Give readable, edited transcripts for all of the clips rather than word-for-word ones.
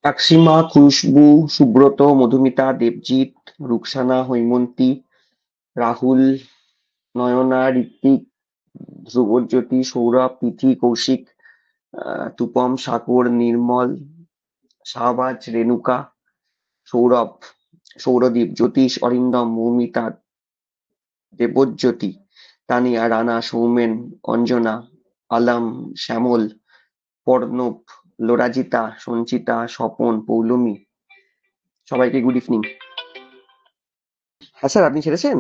আকসিমা, খুশবু, সুব্রত, মধুমিতা, দেবজিৎ, রুকসানা, হৈমন্তী, রাহুল, নয়না, ঋত্বিক, ধ্রুবজ্যোতি, সৌরভ, তিথি, কৌশিক, তুপম, সাগর, নির্মল, শাহবাজ, রেণুকা, সৌরভ, সৌরদীপ, জ্যোতিষ, অরিন্দম, মৌমিতা, দেবজ্যোতি, তানিয়া, রানা, সৌমেন, অঞ্জনা, আলম, শ্যামল, পর্ণব, লোরাজিতা, সঞ্চিতা, স্বপন, পৌলমী, সবাইকে good evening. হ্যাঁ sir, আপনি ছেড়েছেন?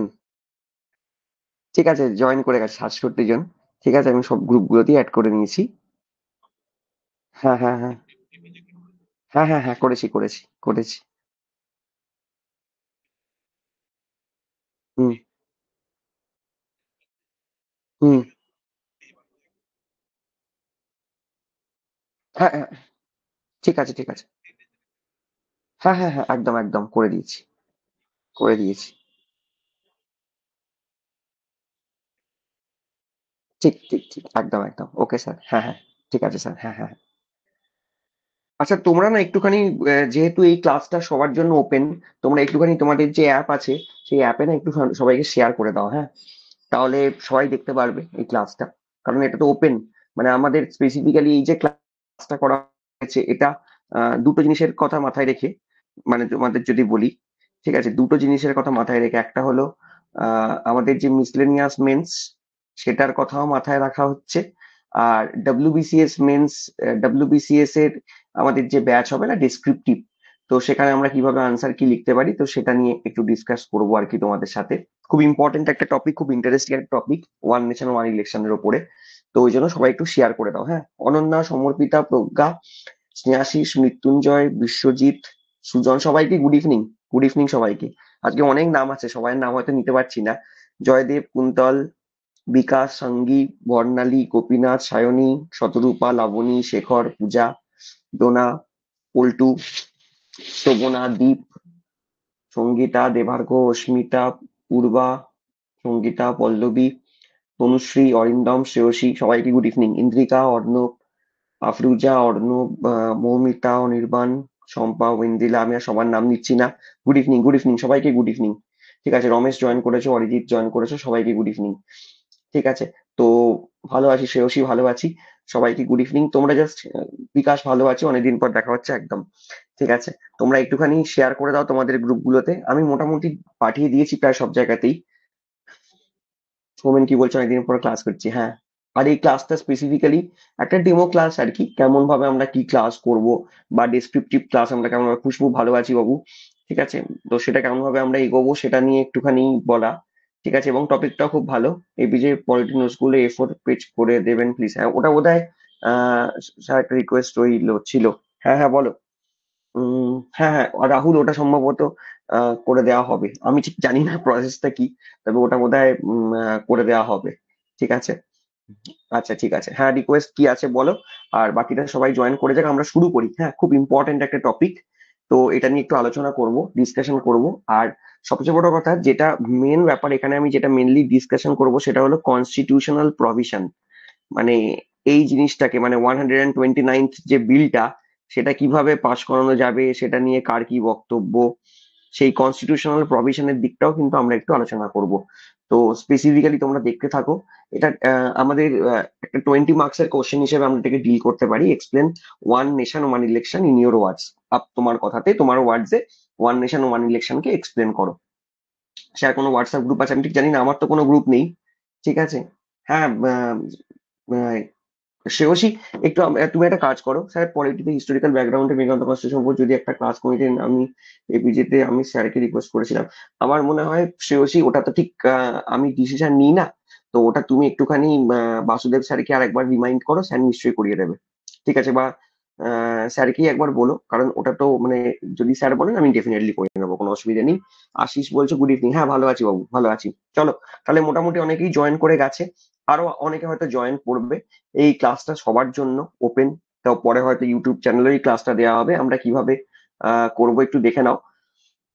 ঠিক আছে, জয়েন করে গেছে 67 জন। ঠিক আছে, আমি সব গ্রুপগুলোতেই অ্যাড করে নিয়েছি। হ্যাঁ হ্যাঁ হ্যাঁ হ্যাঁ হ্যাঁ হ্যাঁ, করেছি করেছি করেছি। হুম হুম। হ্যাঁ হ্যাঁ, ঠিক আছে ঠিক আছে। হ্যাঁ হ্যাঁ হ্যাঁ, একদম একদম করে দিয়েছি, করে দিয়েছি। ঠিক ঠিক ঠিক, একদম একদম, ওকে স্যার, হ্যাঁ হ্যাঁ। ঠিক আছে স্যার, হ্যাঁ হ্যাঁ। আচ্ছা, তোমরা না একটুখানি, যেহেতু এই ক্লাসটা সবার জন্য ওপেন, তোমরা একটুখানি তোমাদের যে অ্যাপ আছে সেই অ্যাপে না একটু সবাইকে শেয়ার করে দাও, হ্যাঁ। তাহলে সবাই দেখতে পারবে এই ক্লাসটা, কারণ এটা তো ওপেন। মানে আমাদের স্পেসিফিক্যালি এই যে ক্লাসটা করা হয়েছে, এটা দুটো জিনিসের কথা মাথায় রেখে, মানে তোমাদের যদি বলি, ঠিক আছে, দুটো জিনিসের কথা মাথায় রেখে, একটা হলো আমাদের যে মিসলেনিয়াস মেন্স, সেটার কথাও মাথায় রাখা হচ্ছে। আর ডব্লিউবিসিএস মেন্স, ডব্লিউবিসিএস এর আমাদের যে ব্যাচ হবে না ডেসক্রিপটিভ, তো সেখানে আমরা কিভাবে আনসার কি লিখতে পারি, তো সেটা নিয়ে একটু ডিসকাস করবো আর কি তোমাদের সাথে। খুব ইম্পর্টেন্ট একটা টপিক, খুব ইন্টারেস্টিং একটা টপিক, ওয়ান নেশন ওয়ান ইলেকশনের ওপরে। তো ওই জন্য সবাই একটু শেয়ার করে দাও, হ্যাঁ। অনন্যা, সমর্পিতা, প্রজ্ঞা, স্নেহাশিস, মৃত্যুঞ্জয়, বিশ্বজিৎ, সুজন, সবাইকে গুড ইভিনিং। গুড ইভিনিং সবাইকে। আজকে অনেক নাম আছে, সবাই নাম হয়তো নিতে পারছি না। জয়দেব, কুন্তল, বিকাশ, সঙ্গী, বর্ণালী, গোপীনাথ, সায়নী, শতরূপা, লাবণী, শেখর, পূজা, ডোনা, পল্টু, শোভনা, দীপ, সঙ্গীতা, দেবার্ঘ, অস্মিতা, পূর্বা, সঙ্গীতা, পল্লবী, তনুশ্রী, অরিন্দম, শ্রেয়সী, সবাইকে গুড ইভিনিং। ইন্দ্রিকা, অর্ণব, আফরুজা, অর্ণব, মৌমিতা, অনির্বাণ, শম্পা, ওয়েন্দিলা, আমি আর সবার নাম নিচ্ছি না। গুড ইভিনিং, গুড ইভিনিং সবাইকে, গুড ইভিনিং। ঠিক আছে, রমেশ জয়েন করেছো, অরিজিৎ জয়েন করেছো, সবাইকে গুড ইভিনিং। ঠিক আছে। তো ভালো আছি, শ্রেয়সী ভালো আছি, সবাইকে গুড ইভিনিং। তোমরা জাস্ট, বিকাশ ভালো আছি, অনেকদিন পর দেখা হচ্ছে একদম। ঠিক আছে, তোমরা একটুখানি শেয়ার করে দাও তোমাদের গ্রুপগুলোতে, আমি মোটামুটি পাঠিয়ে দিয়েছি প্রায় সব জায়গাতেই। সৌমেন কি বলছো, অনেকদিন পর ক্লাস করছি, হ্যাঁ। আর এই ক্লাসটা স্পেসিফিক্যালি একটা ডেমো ক্লাস আর কি, কেমন ভাবে আমরা কি ক্লাস করব, বা ডেসক্রিপটিভ ক্লাস আমরা কেমন ভাবে, খুশবু ভালো আছি বাবু, ঠিক আছে, তো সেটা কেমন ভাবে আমরা এগোবো সেটা নিয়ে একটুখানি বলা। ঠিক আছে, এবং টপিকটাও খুব ভালো। এপিজে পলিটি নিউজ গুলো A4 পেজ করে দেবেন প্লিজ, হ্যাঁ ওটা বোধহয় স্যার একটা রিকোয়েস্ট রইলো ছিল। হ্যাঁ হ্যাঁ বলো। হ্যাঁ হ্যাঁ, আর রাহুল, ওটা সম্ভবত করে দেওয়া হবে, আমি ঠিক জানি না প্রসেসটা কি, তবে ওটা বোধহয় করে দেওয়া হবে। ঠিক আছে। আচ্ছা ঠিক আছে, হ্যাঁ রিকোয়েস্ট কি আছে বলো। আর বাকিটা সবাই জয়েন করে যাক, আমরা শুরু করি, হ্যাঁ খুব ইম্পর্টেন্ট একটা টপিক। তো এটা নিয়ে একটু আলোচনা করব, ডিসকাশন করব। আর সবচেয়ে বড় কথা, যেটা মেন ব্যাপার এখানে, আমি যেটা মেনলি ডিসকাশন করব সেটা হলো কনস্টিটিউশনাল প্রভিশন। মানে এই জিনিসটাকে, মানে 129th যে বিলটা, সেটা কিভাবে পাশ করানো যাবে, সেটা নিয়ে কার কি বক্তব্য, সেই কনস্টিটিউশনাল প্রভিশনের দিকটাও কিন্তু আমরা একটু আলোচনা করব। তো স্পেসিফিক্যালি তোমরা দেখতে থাকো। এটা আমাদের একটা 20 মার্কসের কোশ্চেন হিসেবে আমরা এটাকে ডিল করতে পারি। Explain one nation one election in your words. তোমার কথাতে, তোমার ওয়ার্ডসে ওয়ান নেশন ওয়ান ইলেকশনকে এক্সপ্লেন করো। স্যার কোনো হোয়াটসঅ্যাপ গ্রুপ আছে আমি ঠিক জানি না, আমার তো কোনো গ্রুপ নেই। ঠিক আছে। হ্যাঁ, আহ, শ্রেয়সী, একটু তুমি একটা কাজ করো, স্যার পলিটিতে হিস্টোরিক্যাল ব্যাকগ্রাউন্ডে মেঘান্ত কনস্টিটিউশন উপর যদি একটা ক্লাস কমিটি, আমি এপিজেতে আমি স্যারকে রিকোয়েস্ট করেছিলাম। আমার মনে হয় শ্রেয়সী, ওটা তো ঠিক আমি ডিসিশন নিই না। তো ওটা তুমি একটুখানি বাসুদেব স্যারকে আর একবার রিমাইন্ড করো, স্যার নিশ্চয়ই করিয়ে দেবে। ঠিক আছে, বা স্যারকেই একবার বলো, কারণ ওটা তো মানে যদি স্যার বলেন আমি ডেফিনেটলি করে নেবো, কোনো অসুবিধা নেই। আশিস বলছে গুড ইভিনিং, হ্যাঁ ভালো আছি বাবু, ভালো আছি। চলো, তাহলে মোটামুটি অনেকেই জয়েন করে গেছে, আরো অনেকে হয়তো জয়েন করবে। এই ক্লাসটা সবার জন্য ওপেন, তো পরে হয়তো ইউটিউব চ্যানেলে এই ক্লাসটা দেওয়া হবে, আমরা কিভাবে করবো একটু দেখে নাও।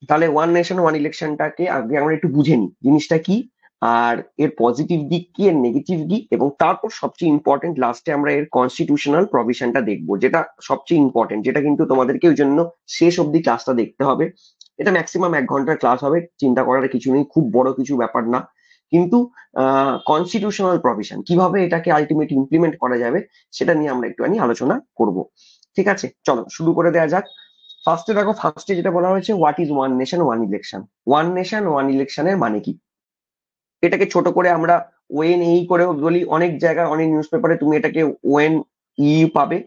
তাহলে ওয়ান নেশন ওয়ান ইলেকশনটাকে আগে আমরা একটু বুঝে নিই জিনিসটা কি, আর এর পজিটিভ দিক কি, এর নেগেটিভ দিক, এবং তারপর সবচেয়ে ইম্পর্টেন্ট লাস্টে আমরা এর কনস্টিটিউশনাল প্রভিশনটা দেখবো, যেটা সবচেয়ে ইম্পর্টেন্ট, যেটা কিন্তু তোমাদেরকে ওই জন্য শেষ অব্দি ক্লাসটা দেখতে হবে। এটা ম্যাক্সিমাম 1 ঘন্টার ক্লাস হবে, চিন্তা করার কিছু নেই, খুব বড় কিছু ব্যাপার না। কিন্তু কনস্টিটিউশনাল প্রভিশন কিভাবে এটাকে আলটিমেট ইমপ্লিমেন্ট করা যাবে সেটা নিয়ে আমরা একটুখানি আলোচনা করব। ঠিক আছে, চলো শুরু করে দেওয়া যাক। ফার্স্টে দেখো, ফার্স্টে যেটা বলা হয়েছে, what is one nation one election. One nation one ইলেকশনের মানে কি, এটাকে ছোট করে আমরা ওএন এই করেও বলি, অনেক জায়গায় অনেক নিউজ পেপারে তুমি এটাকে ওএন ইউ পাবে,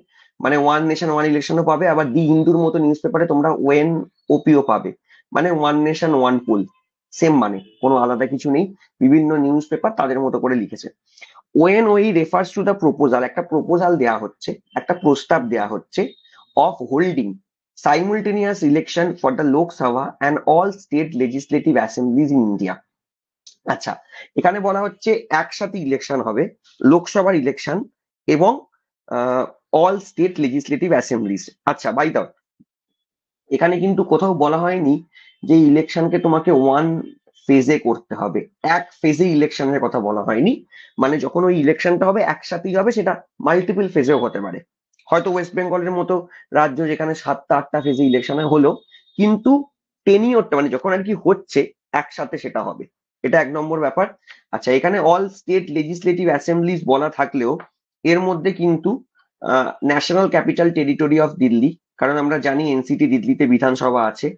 মানে ওয়ান নেশন ওয়ান ইলেকশনও পাবে, আবার দি হিন্দুর মতো নিউজ পেপারে তোমরা ওএন ওপিও পাবে, মানে one nation one poll, same মানে, কোনো আলাদা কিছু নেই। বিভিন্ন নিউজ পেপার তাদের মতো করে লিখেছে। ONOE refers to the proposal, একটা প্রপোজাল দেয়া হচ্ছে, একটা প্রস্তাব দেয়া হচ্ছে, of holding simultaneous election for the Lok Sabha and all state legislative assemblies in India. আচ্ছা, এখানে বলা হচ্ছে একসাথে ইলেকশন হবে, লোকসভার ইলেকশন এবং অল স্টেট লেজিসলেটিভ অ্যাসেম্বলিজ। আচ্ছা, বাই দা, এখানে কিন্তু কোথাও বলা হয়নি যে ইলেকশনকে তোমাকে ওয়ান ফেজে করতে হবে, এক ফেজে ইলেকশনের কথা বলা হয়নি। মানে যখন ওই ইলেকশনটা হবে একসাথেই হবে, সেটা মাল্টিপল ফেজেও হতে পারে। হয়তো ওয়েস্ট বেঙ্গলের মতো রাজ্য যেখানে 7টা 8টা ফেজে ইলেকশন হলো, কিন্তু টেনিওরটা মানে যখন আর কি হচ্ছে একসাথে সেটা হবে, এটা 1 নম্বর ব্যাপার। আচ্ছা, এখানে অল স্টেট লেজিসলেটিভ অ্যাসেম্বলিজ বলা থাকলেও এর মধ্যে কিন্তু national capital territory of Delhi, কারণ আমরা জানি এনসিটি দিল্লিতে বিধানসভা আছে,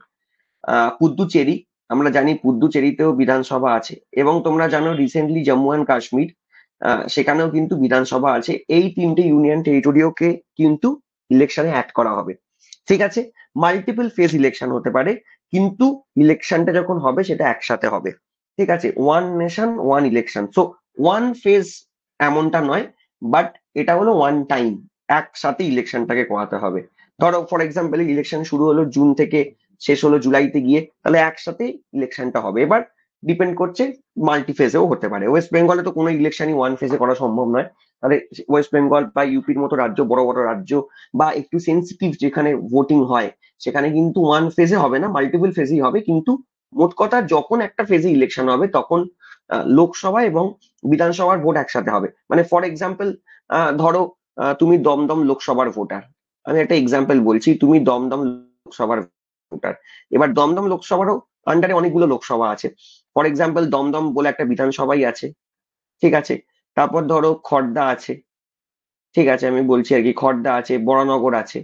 পুদ্দুচেরি, আমরা জানি পুদ্দুচেরিতেও বিধানসভা আছে, এবং তোমরা জানো রিসেন্টলি জম্মু অ্যান্ড কাশ্মীর, সেখানেও কিন্তু বিধানসভা আছে। এই 3টে ইউনিয়ন টেরিটরিওকে কিন্তু ইলেকশনে অ্যাড করা হবে। ঠিক আছে, মাল্টিপল ফেজ ইলেকশন হতে পারে, কিন্তু ইলেকশনটা যখন হবে সেটা একসাথে হবে। ঠিক আছে, one nation one election, so one phase এমনটা নয়, বাট এটা হলো ওয়ান টাইম, একসাথে ইলেকশনটাকে করাতে হবে। ধরো ফর এক্সাম্পল ইলেকশন শুরু হলো জুন থেকে, শেষ হলো জুলাইতে গিয়ে, তাহলে একসাথে ইলেকশনটা হবে। এবার ডিপেন্ড করছে, মাল্টি ফেজেও হতে পারে। ওয়েস্ট বেঙ্গলে তো কোনো ইলেকশনই ওয়ান ফেজে করা সম্ভব নয়, তাহলে ওয়েস্ট বেঙ্গল বা ইউপির মতো রাজ্য, বড় বড় রাজ্য বা একটু সেন্সিটিভ যেখানে ভোটিং হয়, সেখানে কিন্তু ওয়ান ফেজে হবে না, মাল্টিপল ফেজেই হবে। কিন্তু মোট কথা যখন একটা ফেজে ইলেকশন হবে তখন লোকসভা এবং বিধানসভার ভোট একসাথে হবে। মানে ফর এক্সাম্পল, ধরো তুমি দমদম লোকসভার ভোটার, আমি একটা এক্সাম্পল বলছি, তুমি দমদম লোকসভার ভোটার। এবার দমদম লোকসভারও আন্ডারে অনেকগুলো লোকসভা আছে। ফর এক্সাম্পল দমদম বলে একটা বিধানসভাই আছে, ঠিক আছে। তারপর ধরো খড়দা আছে, ঠিক আছে, আমি বলছি আর কি, খড়দা আছে, বরানগর আছে,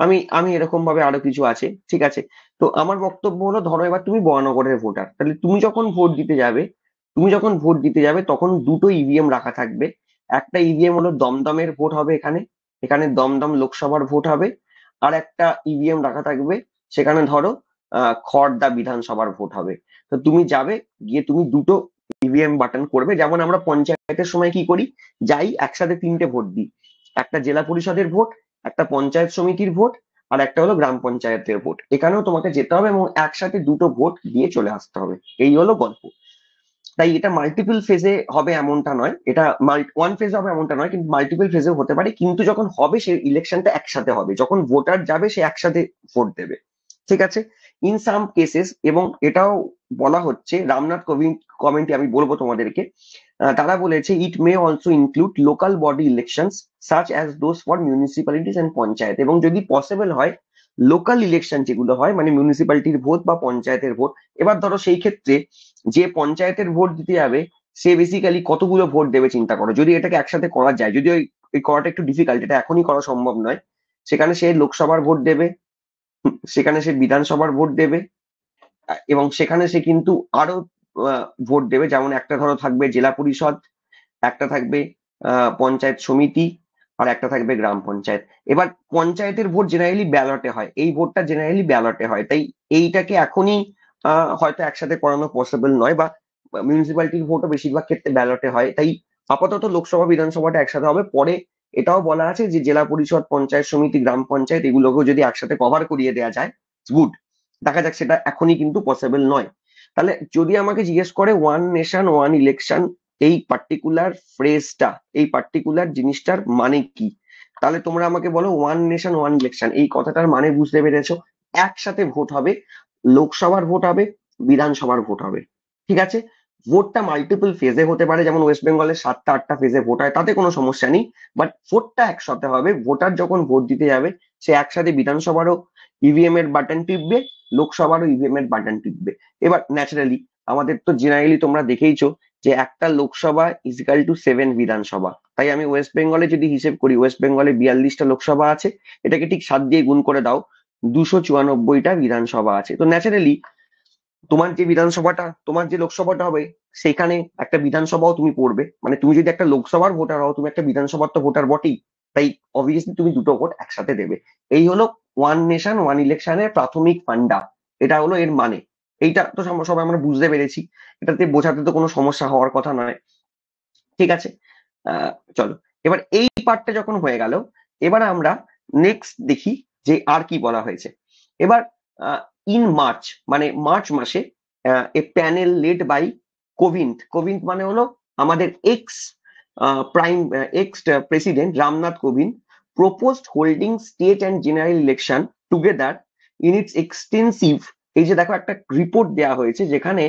আমি আমি এরকম ভাবে আরো কিছু আছে, ঠিক আছে। তো আমার বক্তব্য হলো, ধরো এবার তুমি বরানগরের ভোটার, তাহলে তুমি যখন ভোট দিতে যাবে তখন দুটো ইভিএম রাখা থাকবে। একটা ইভিএম হলো দমদমের ভোট হবে, এখানে এখানে দমদম লোকসভার ভোট হবে। আর একটা ইভিএম রাখা থাকবে, সেখানে ধরো খড়দা বিধানসভার ভোট হবে। তো তুমি যাবে, গিয়ে তুমি দুটো ইভিএম বাটন করবে, যেমন আমরা পঞ্চায়েতের সময় কি করি, যাই একসাথে 3টে ভোট দিই, একটা জেলা পরিষদের ভোট, একটা পঞ্চায়েত সমিতির ভোট, আর একটা হলো গ্রাম পঞ্চায়েতের ভোট। এখানেও তোমাকে যেতে হবে এবং একসাথে দুটো ভোট দিয়ে চলে আসতে হবে, এই হলো গল্প। তাই এটা মাল্টিপল ফেজে হবে এমনটা নয়, এটা ওয়ান ফেজে হবে এমনটা নয়, কিন্তু মাল্টিপল ফেজে হতে পারে। কিন্তু যখন হবে সেই ইলেকশনটা একসাথে হবে, যখন ভোটার যাবে সে একসাথে ভোট দেবে। ঠিক আছে, ইন সাম কেসেস, এবং এটাও বলা হচ্ছে, রামনাথ কোবিন্দ কমেন্টে আমি বলবো তোমাদেরকে, তারা বলেছে it may also include local body elections such as those for municipalities and panchayat, এবং যদি পসিবল হয় লোকাল ইলেকশন যেগুলো হয়, মানে মিউনিসিপ্যালিটির ভোট বা পঞ্চায়েতের ভোট। এবার ধরো সেই ক্ষেত্রে যে পঞ্চায়েতের ভোট দিতে যাবে সে বেসিক্যালি কতগুলো ভোট দেবে চিন্তা করো, যদি এটাকে একসাথে করা যায়, যদি ওই করাটা একটু ডিফিকাল্ট, এটা এখনই করা সম্ভব নয়। সেখানে সে লোকসভার ভোট দেবে, সেখানে সে বিধানসভার ভোট দেবে, এবং সেখানে সে কিন্তু আরো ভোট দেবে, যেমন একটা ধরো থাকবে জেলা পরিষদ, একটা থাকবে পঞ্চায়েত সমিতি, আর একটা থাকবে গ্রাম পঞ্চায়েত। এবার পঞ্চায়েতের ভোট জেনারেলি ব্যালটে হয়, এই ভোটটা জেনারেলি ব্যালটে হয়, তাই এইটাকে এখনই হয়তো একসাথে করানো পসিবল নয়, বা মিউনিসিপ্যালিটির ভোটও বেশিরভাগ ক্ষেত্রে ব্যালটে হয়। তাই আপাতত লোকসভা বিধানসভাটা একসাথে হবে, পরে এটাও বলা আছে যে জেলা পরিষদ, পঞ্চায়েত সমিতি, গ্রাম পঞ্চায়েত এগুলোকেও যদি একসাথে কভার করিয়ে দেওয়া যায়, গুড। দেখা যাক সেটা এখনই কিন্তু পসিবল নয়। তাহলে যদি আমাকে জিজ্ঞেস করে ওয়ান নেশন ওয়ান ইলেকশন এই পার্টিকুলার ফ্রেজটা, এই পার্টিকুলার জিনিসটার মানে কি, তাহলে তোমরা আমাকে বলো ওয়ান নেশন ওয়ান ইলেকশন এই কথাটার মানে বুঝতে পেরেছো? একসাথে ভোট হবে, লোকসভার ভোট হবে, বিধানসভার ভোট হবে, ঠিক আছে? ভোটটা মাল্টিপল ফেজে হতে পারে, যেমন ওয়েস্ট বেঙ্গলের 7টা 8টা ফেজে ভোট হয়, তাতে কোনো সমস্যা নেই। বাট ভোটটা একসাথে হবে। ভোটার যখন ভোট দিতে যাবে সে একসাথে বিধানসভারও ইভিএম এর বাটন টিপবে, লোকসভারও ইভিএম এর বাটন টিপবে। এবার ন্যাচারালি আমাদের তো জেনারেলি তোমরা দেখেইছো যে একটা লোকসভা ইজিক্যাল টু 7 বিধানসভা। তাই আমি ওয়েস্ট বেঙ্গলে যদি হিসেব করি, ওয়েস্ট বেঙ্গলে 42টা লোকসভা আছে, এটাকে ঠিক 7 দিয়ে গুণ করে দাও, 294টা বিধানসভা আছে। তো ন্যাচারালি তোমার যে বিধানসভাটা, তোমার যে লোকসভাটা হবে সেখানে একটা বিধানসভাও তুমি পড়বে। মানে তুমি যদি একটা লোকসভার ভোটার হও, তুমি একটা বিধানসভার তো ভোটার বটেই। তাই অবভিয়াসলি তুমি দুটো ভোট একসাথে দেবে। এই হলো ওয়ান নেশন ওয়ান ইলেকশনের প্রাথমিক ফান্ডা। এটা হলো এর মানে। এইটা তো সবাই আমরা বুঝতে পেরেছি। এটাতে বোঝাতে তো কোনো সমস্যা হওয়ার কথা নয়, ঠিক আছে? চলো, এবার এই পার্টটা যখন হয়ে গেল, এবার আমরা নেক্সট দেখি যে আর কি বলা হয়েছে। এবার ইন মার্চ, মানে মার্চ মাসে a panel led by Kovind. Kovind মানে হলো আমাদের ex prime ex president Ramnath Kovind proposed holding state and general election together in its extensive. এই যে দেখো একটা রিপোর্ট দেওয়া হয়েছে যেখানে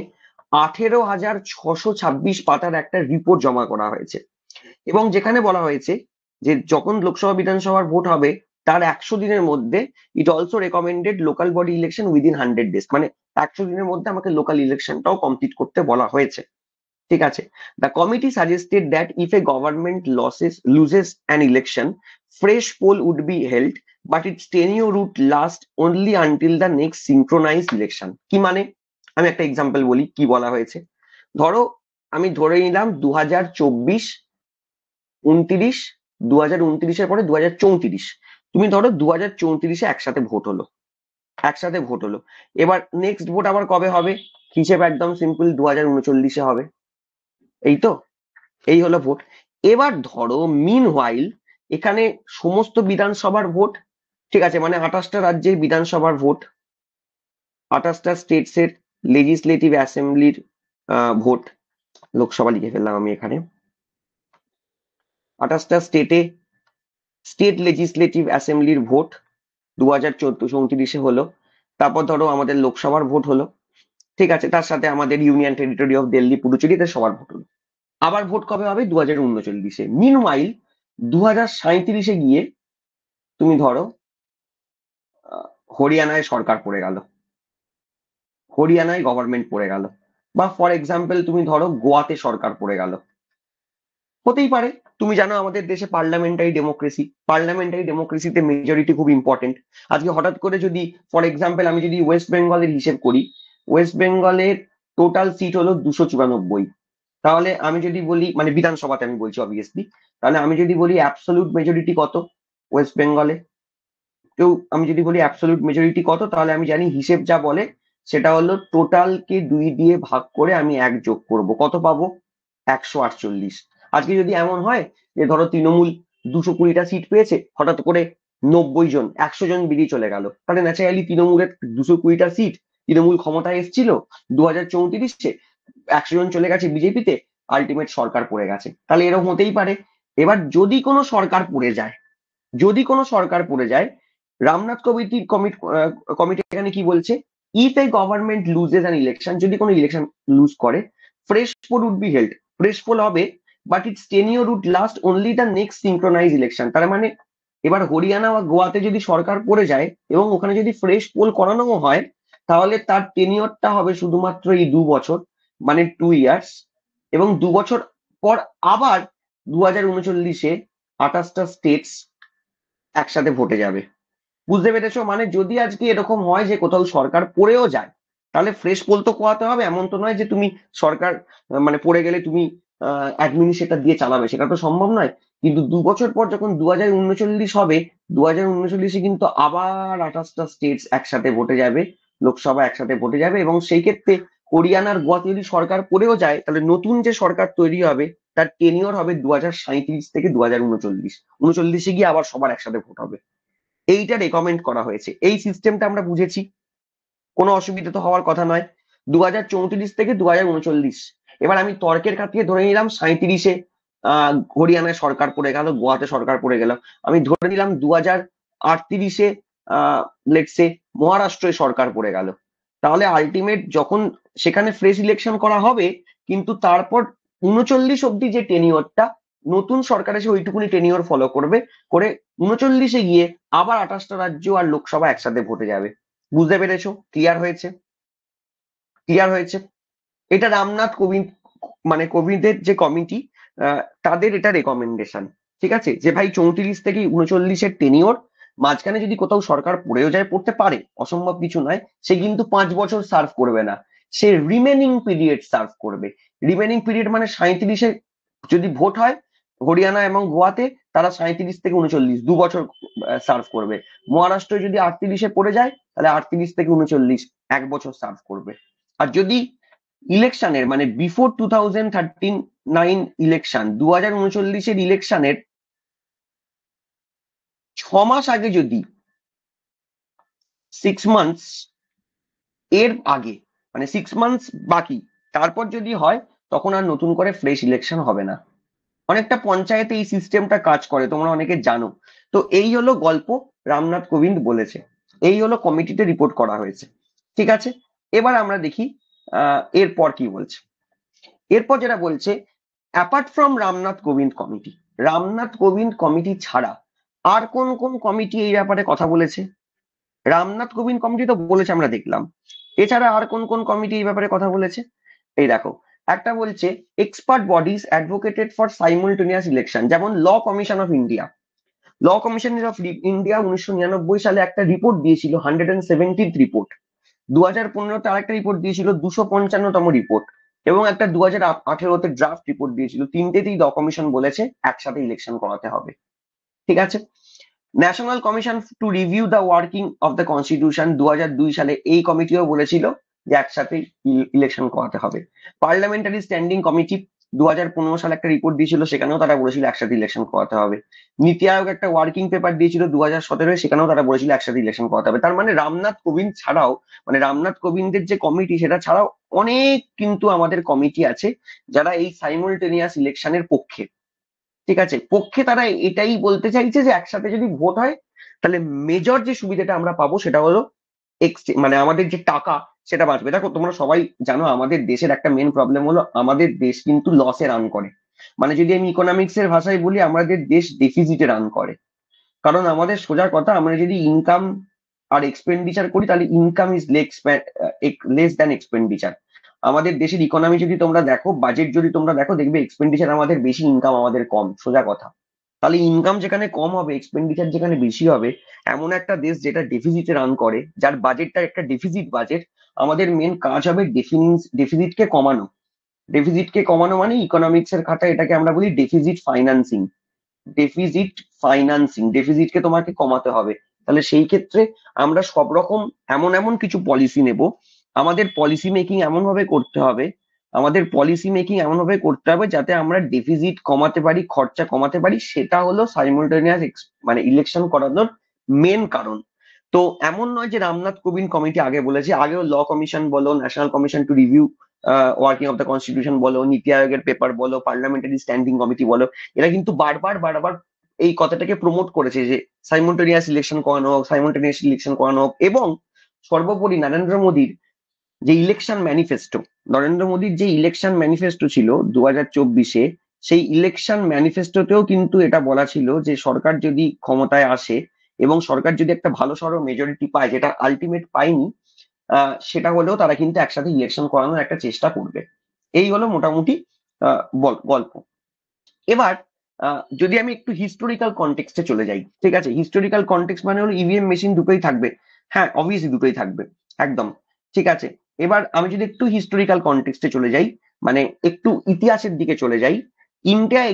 18,626 পাতার একটা রিপোর্ট জমা করা হয়েছে, এবং যেখানে বলা হয়েছে যে যখন লোকসভা বিধানসভার ভোট হবে তার 100 দিনের মধ্যে it also recommended local body election within 100 days. মানে 100 দিনের মধ্যে আমাকে লোকাল ইলেকশনটাও কমপ্লিট করতে বলা হয়েছে, ঠিক আছে? The committee suggested that if a government loses an election, fresh poll would be held, but its tenure would last only until the next synchronised election. কি মানে? আমি একটা এক্সাম্পল বলি কি বলা হয়েছে। ধরো আমি ধরে নিলাম 2024, 29, 2029-এর পরে 2034, তুমি ধরো 2034-এ একসাথে ভোট হলো, একসাথে ভোট হলো। এবার নেক্সট ভোট আবার কবে হবে? হিসেব একদম সিম্পল, 2039-এ হবে। এই তো, এই হলো ভোট। এবার ধরো মিন হোয়াইল এখানে সমস্ত বিধানসভার ভোট, ঠিক আছে, মানে 28টা রাজ্যের বিধানসভার ভোট, 28টা স্টেটস এর লেজিসলেটিভ অ্যাসেম্বলির ভোট, লোকসভা লিখে ফেললাম আমি এখানে, 28টা স্টেট লেজিসলেটিভ অ্যাসেম্বলির ভোট 2034-39-এ হলো। তারপর ধরো আমাদের লোকসভার ভোট হলো, ঠিক আছে, তার সাথে আমাদের ইউনিয়ন টেরিটরি অফ দিল্লি, পুডুচেরিতে সবার ভোট হলো। আবার ভোট কবে হবে? 2039-এ। মিনওয়াইল 2037-এ গিয়ে তুমি ধরো হরিয়ানায় সরকার পড়ে গেল, হরিয়ানায় গভর্নমেন্ট পড়ে গেল, বা ফর এক্সাম্পল তুমি ধরো গোয়াতে সরকার পড়ে গেল, হতেই পারে। তুমি জানো আমাদের দেশে পার্লামেন্টারি ডেমোক্রেসি, পার্লামেন্টারি ডেমোক্রেসিতে মেজরিটি খুব ইম্পর্টেন্ট। আজকে হঠাৎ করে যদি ফর এক্সাম্পল আমি যদি ওয়েস্ট বেঙ্গলের হিসেব করি, ওয়েস্ট বেঙ্গলের টোটাল সিট হলো 294, তাহলে আমি যদি বলি, মানে বিধানসভাতে আমি বলছি অবভিয়াসলি, তাহলে আমি যদি বলি অ্যাবসলিউট মেজরিটি কত ওয়েস্ট বেঙ্গলে, কেউ আমি যদি বলি অ্যাবসলিউট মেজরিটি কত, তাহলে আমি জানি হিসেব যা বলে সেটা হলো টোটালকে 2 দিয়ে ভাগ করে আমি 1 যোগ করব, কত পাবো? 148। আজকে যদি এমন হয় যে ধরো তৃণমূল 220টা সিট পেয়েছে, হঠাৎ করে 90 জন 100 জন বেরিয়ে চলে গেল, তাহলে ন্যাচারালি তৃণমূলের 220টা সিট, তৃণমূল ক্ষমতায় এসেছিল 2034-এ, 100 জন চলে গেছে বিজেপিতে, আলটিমেট সরকার পড়ে গেছে, তাহলে এরকম হতেই পারে। এবার যদি কোনো সরকার পড়ে যায়, যদি কোনো সরকার পড়ে যায়, রামনাথ কমিটি এখানে কি বলছে? If a government loses an election, যদি কোনো ইলেকশন লুজ করে, fresh poll would be held, fresh poll হবে, but its tenure would last only the next synchronize election. তার মানে এবার হরিয়ানা বা গোয়াতে যদি সরকার পড়ে যায় এবং ওখানে যদি ফ্রেশ পোল করানো হয়, তাহলে তার টেনিওরটা হবে শুধুমাত্র এই 2 বছর, মানে 2 ইয়ার্স। এবং 2 বছর পর আবার 2039-এ 28টা স্টেটস একসাথে ভোটে যাবে। বুঝতে পেরেছো? মানে যদি আজকে এরকম হয় যে কোথাও সরকার পড়েও যায়, তাহলে ফ্রেশ পোল তো কোয়াতে হবে। এমন তো নয় যে তুমি সরকার মানে পড়ে গেলে তুমি অ্যাডমিনিস্ট্রেটর দিয়ে চালাবে, সেটা তো সম্ভব নয়। কিন্তু 2 বছর পর যখন 2039 হবে, 2039-এ কিন্তু আবার 28টা স্টেটস একসাথে ভোটে যাবে, লোকসভা একসাথে ভোটে যাবে, এবং সেই ক্ষেত্রে হরিয়ানার গোয়াতে যদি সরকার পড়েও যায়, তাহলে নতুন যে সরকার তৈরি হবে তার টেনিওর হবে 2037 থেকে 2039। 39-এ গিয়ে আবার সবার একসাথে ভোট হবে। এইটা রেকমেন্ড করা হয়েছে। এই সিস্টেমটা আমরা বুঝেছি, কোনো অসুবিধা তো হওয়ার কথা নয়। 2034 থেকে 2039। এবার আমি তর্কের খাতিরে ধরে নিলাম 37-এ হরিয়ানায় সরকার পড়ে গেল, গোয়াতে সরকার পড়ে গেল। আমি ধরে নিলাম 2038-এ লেটসে মহারাষ্ট্রে সরকার পড়ে গেল। তাহলে আলটিমেট যখন সেখানে ফ্রেশ ইলেকশন করা হবে, কিন্তু তারপর 39 অব্দি যে টেনিওরটা, নতুন সরকার এসে ওইটুকুনি টেনিওর ফলো করবে, করে 39-এ গিয়ে আবার 28টা রাজ্য আর লোকসভা একসাথে ভোটে যাবে। বুঝতে পেরেছো? ক্লিয়ার হয়েছে? ক্লিয়ার হয়েছে? এটা রামনাথ কোবিন্দ, মানে কোবিন্দের যে কমিটি, তাদের এটা রেকমেন্ডেশন। ঠিক আছে, যে ভাই 34 থেকে 39-এর টেনিওর, মাঝখানে যদি কোথাও সরকার পড়েও যায়, পড়তে পারে, অসম্ভব কিছু নয়, সে কিন্তু 5 বছর সার্ভ করবে না, সে রিমেনিং পিরিয়ড সার্ভ করবে। রিমেনিং পিরিয়ড মানে 37-এ যদি ভোট হয় হরিয়ানা এবং গোয়াতে, তারা 37 থেকে 39 2 বছর সার্ভ করবে। মহারাষ্ট্র যদি 38-এ পড়ে যায়, তাহলে 38 থেকে 39 1 বছর সার্ভ করবে। আর যদি ইলেকশনের মানে বিফোর 2039 ইলেকশন, 2039-এর ইলেকশনের 6 মাস আগে, যদি 6 মান্থস এর আগে, মানে 6 মান্থস বাকি, তারপর যদি হয়, তখন আর নতুন করে ফ্রেশ ইলেকশন হবে না। অনেকটা পঞ্চায়েতে এই সিস্টেমটা কাজ করে, তোমরা অনেকে জানো। তো এই হলো গল্প, রামনাথ কোবিন্দ বলেছে, এই হলো কমিটিতে রিপোর্ট করা হয়েছে। ঠিক আছে, এবার আমরা দেখি এরপর কি বলছে। এরপর যেটা বলছে, apart from Ramnath Kovind committee, Ramnath Kovind committee ছাড়া আর কোন কোন কমিটি এই ব্যাপারে কথা বলেছে? রামনাথ কোবিন্দ কমিটি তো বলেছে, আমরা দেখলাম। এছাড়া আর কোন কোন কমিটি এই ব্যাপারে কথা বলেছে? এই দেখো, একটা বলছে expert bodies advocated for simultaneous election, যেমন law commission of India. Law commission of India 1999 সালে একটা রিপোর্ট দিয়েছিল, 170th রিপোর্ট। 2015-তে আরেকটা রিপোর্ট দিয়েছিল, 255তম রিপোর্ট। এবং একটা 2018-তে ড্রাফট রিপোর্ট দিয়েছিল। তিনটেতেই ল কমিশন বলেছে একসাথে ইলেকশন করাতে হবে। ঠিক আছে, national commission to review the working of the constitution 2002 সালে এই কমিটিও বলেছিল যে একসাথে ইলেকশন করাতে হবে। পার্লামেন্টারি স্ট্যান্ডিং কমিটি 2015 সালে একটা রিপোর্ট দিয়েছিল, সেখানেও তারা বলেছিল একসাথে ইলেকশন করাতে হবে। নীতি আয়োগ একটা ওয়ার্কিং পেপার দিয়েছিল 2017-এ, সেখানেও তারা বলেছিল একসাথে ইলেকশন করাতে হবে। তার মানে রামনাথ কোবিন্দ ছাড়াও, মানে রামনাথ কোবিন্দের যে কমিটি, সেটা ছাড়াও অনেক কিন্তু আমাদের কমিটি আছে যারা এই সাইমultaneous ইলেকশনের পক্ষে। ঠিক আছে, পক্ষে তারা এটাই বলতে চাইছে যে একসাথে যদি ভোট হয়, তাহলে মেজর যে সুবিধাটা আমরা পাবো সেটা হলো মানে আমাদের যে টাকা, সেটা বাঁচবে। দেখো, তোমরা সবাই জানো আমাদের দেশের একটা মেন প্রবলেম হলো আমাদের দেশ কিন্তু লসে রান করে। মানে যদি আমি ইকোনমিক্স এর ভাষায় বলি, আমাদের দেশ ডেফিসিটে রান করে। কারণ আমাদের সোজা কথা, আমরা যদি ইনকাম আর এক্সপেন্ডিচার করি, তাহলে income is less than expenditure. আমাদের দেশের ইকোনমি যদি তোমরা দেখো, বাজেট যদি তোমরা দেখো, দেখবে এক্সপেন্ডিচার আমাদের বেশি, ইনকাম আমাদের কম, সোজা কথা। তাহলে ইনকাম যেখানে কম হবে, এক্সপেন্ডিচার যেখানে বেশি হবে, এমন একটা দেশ যেটা ডেফিসিটে রান করে, যার বাজেটটা একটা ডেফিসিট বাজেট, আমাদের মেন কাজ হবে ডেফিসিটকে কমানো। ডেফিসিটকে কমানো মানে ইকোনমিক্স এর খাতায় এটাকে আমরা বলি ডেফিসিট ফাইন্যান্সিং। ডেফিসিট ফাইন্যান্সিং, ডেফিসিটকে তোমাকে কমাতে হবে। তাহলে সেই ক্ষেত্রে আমরা সব রকম এমন এমন কিছু পলিসি নেব, আমাদের পলিসি মেকিং এমন ভাবে করতে হবে, আমাদের পলিসি মেকিং এমন ভাবে করতে হবে যাতে আমরা ডেফিসিট কমাতে পারি, খরচা কমাতে পারি। সেটা হলো সাইমultaneous মানে ইলেকশন করানোর মেন কারণ। তো এমন নয় যে রামনাথ কোবিন্দ কমিটি আগে বলেছে, আগেও ল কমিশন বলো, national commission to review working of the constitution বলো, নীতি আয়োগের পেপার বলো, পার্লামেন্টারি স্ট্যান্ডিং কমিটি বলো, এরা কিন্তু বারবার বারবার এই কথাটাকে প্রমোট করেছে যে সাইমultaneous ইলেকশন করানো হোক, সাইমultaneous ইলেকশন করানো হোক। এবং সর্বোপরি নরেন্দ্র মোদীর যে ইলেকশন ম্যানিফেস্টো, নরেন্দ্র মোদীর যে ইলেকশন ম্যানিফেস্টো ছিল 2024-এ, সেই ইলেকশন ম্যানিফেস্টোতেও কিন্তু এটা বলা ছিল যে সরকার যদি ক্ষমতায় আসে এবং সরকার যদি একটা ভালো সড়ো মেজরিটি পায়, যেটা আলটিমেট পায়নি, সেটা হলেও তারা কিন্তু একসাথে ইলেকশন করানোর একটা চেষ্টা করবে। এই হলো মোটামুটি গল্প। এবার যদি আমি একটু হিস্টোরিক্যাল কনটেক্সটে চলে যাই, ঠিক আছে, হিস্টোরিক্যাল কনটেক্সট মানে হলো ইভিএম মেশিন দুটোই থাকবে। হ্যাঁ, অবভিয়াসলি দুটোই থাকবে, একদম ঠিক আছে। এবার আমি যদি একটু হিস্টোরিক্যাল কনটেক্সটে চলে যাই, মানে একটু ইতিহাসের দিকে চলে যাই, India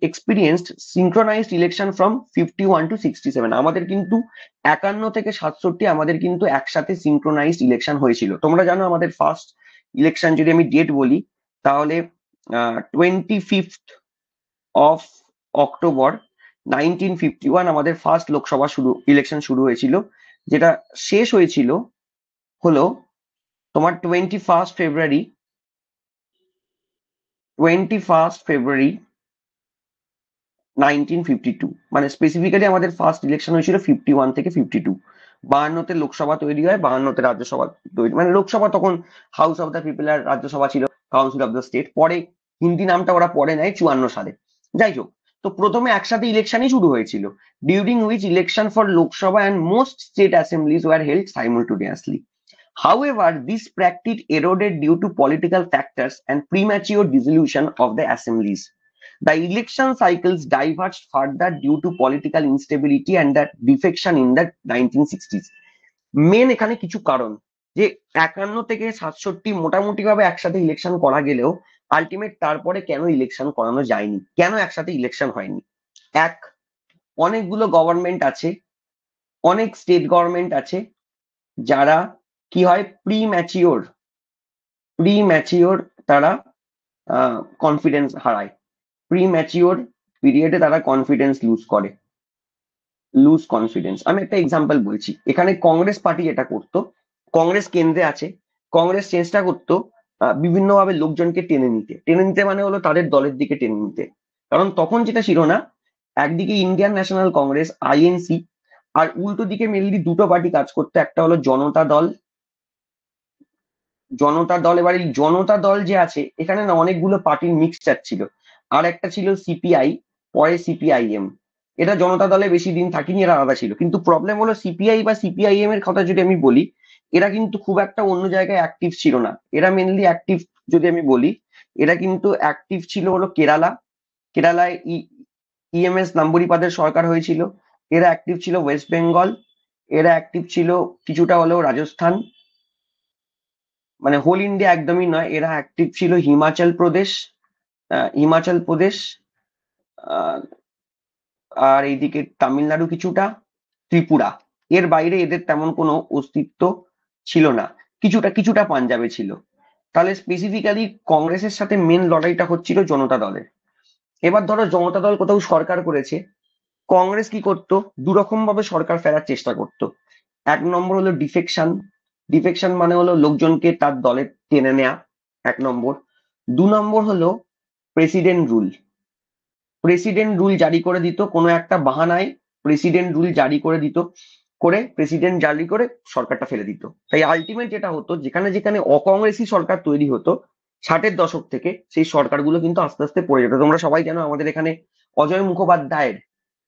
experienced synchronised election from 51 to 67। আমাদের কিন্তু 51 থেকে 67 আমাদের কিন্তু একসাথে সিঙ্ক্রোনাইজড ইলেকশন হয়েছিল। তোমরা জানো আমাদের ফার্স্ট ইলেকশন যদি আমি ডেট বলি, তাহলে 25th অফ অক্টোবর 1951 আমাদের ফার্স্ট লোকসভা ইলেকশন শুরু হয়েছিল, যেটা শেষ হয়েছিল হলো তোমার 21st ফেব্রুয়ারি 1952। মানে স্পেসিফিক্যালি আমাদের ফার্স্ট ইলেকশন হয়েছিল 51 থেকে 52। 52তে লোকসভা তৈরি হয়, 52তে রাজ্যসভা তৈরি, মানে লোকসভা তখন হাউস অফ দ্য পিপল, আর রাজ্যসভা ছিল কাউন্সিল অফ দ্য স্টেট। পরে হিন্দি নামটা ওরা পরে নেয় 54 সালে। যাই হোক, তো প্রথমে একসাথে ইলেকশনই শুরু হয়েছিল, during which election for Lok Sabha and most state Assembly's were held সাইমultaneously. However, this practice eroded due to political factors and premature dissolution of the assemblies. The election cycles diverged further due to political instability and the defection in the 1960s. Main এখানে কিছু কারণ, যে 51 থেকে 67 মোটামুটি ভাবে একসাথে election করা গেলেও আলটিমেট তারপরে কেন ইলেকশন করানো যায়নি, কেন একসাথে ইলেকশন হয়নি? এক, অনেকগুলো গভর্নমেন্ট আছে, অনেক স্টেট গভর্নমেন্ট আছে যারা কি হয়, প্রি ম্যাচিওর তারা কনফিডেন্স হারায়, প্রি-ম্যাচিওর পিরিয়ডে তারা লুজ কনফিডেন্স। আমি একটা এক্সাম্পল বলছি, এখানে কংগ্রেস পার্টি যেটা করতো, কংগ্রেস কেন্দ্রে আছে, কংগ্রেস চেষ্টা করতো বিভিন্নভাবে লোকজনকে টেনে নিতে মানে হলো তাদের দলের দিকে টেনে নিতে। কারণ তখন যেটা ছিল না, একদিকে ইন্ডিয়ান ন্যাশনাল কংগ্রেস আইএনসি, আর উল্টো দিকে মেনলি দুটো পার্টি কাজ করতো, একটা হলো জনতা দল। এবার এই জনতা দল যে আছে, এখানে না অনেকগুলো পার্টির মিক্সচার ছিল। আর একটা ছিল সিপিআই, পরে সিপিআইএম। এটা জনতা দলে বেশি দিন থাকিনি, এরা আলাদা ছিল। কিন্তু প্রবলেম হলো সিপিআই বা সিপিআইএম এর কথা যদি আমি বলি, এরা কিন্তু খুব একটা অন্য জায়গায় অ্যাক্টিভ ছিল না। এরা মেনলি অ্যাক্টিভ, যদি আমি বলি, এরা কিন্তু অ্যাক্টিভ ছিল হলো কেরালায় ইএমএস নাম্বুরিপাদের সরকার হয়েছিল। এরা অ্যাক্টিভ ছিল ওয়েস্ট বেঙ্গল, এরা অ্যাক্টিভ ছিল কিছুটা হলেও রাজস্থান, মানে হোল ইন্ডিয়া একদমই নয়। এরা অ্যাক্টিভ ছিল হিমাচল প্রদেশ, আহ, আর এইদিকে তামিলনাড়ু কিছুটা, ত্রিপুরা। এর বাইরে এদের তেমন কোনো অস্তিত্ব ছিল না। কিছুটা কিছুটা পাঞ্জাবে ছিল। তাহলে স্পেসিফিক্যালি কংগ্রেসের সাথে মেন লড়াইটা হচ্ছিল জনতা দলের। এবার ধরো জনতা দল কোথাও সরকার করেছে, কংগ্রেস কি করতো, দুরকম ভাবে সরকার ফেরার চেষ্টা করতো। এক নম্বর হলো ডিফেকশন মানে হলো লোকজনকে তার দলে টেনে নেয়া, এক নম্বর। 2 নম্বর হলো প্রেসিডেন্ট রুল। প্রেসিডেন্ট রুল জারি করে দিত কোনো একটা বাহানায়, প্রেসিডেন্ট জারি করে সরকারটা ফেলে দিত। তাই আলটিমেট যেটা হতো, যেখানে যেখানে অকংগ্রেসি সরকার তৈরি হতো 60-এর দশক থেকে, সেই সরকারগুলো কিন্তু আস্তে আস্তে পড়ে যেত। তোমরা সবাই জানো আমাদের এখানে অজয় মুখোপাধ্যায়ের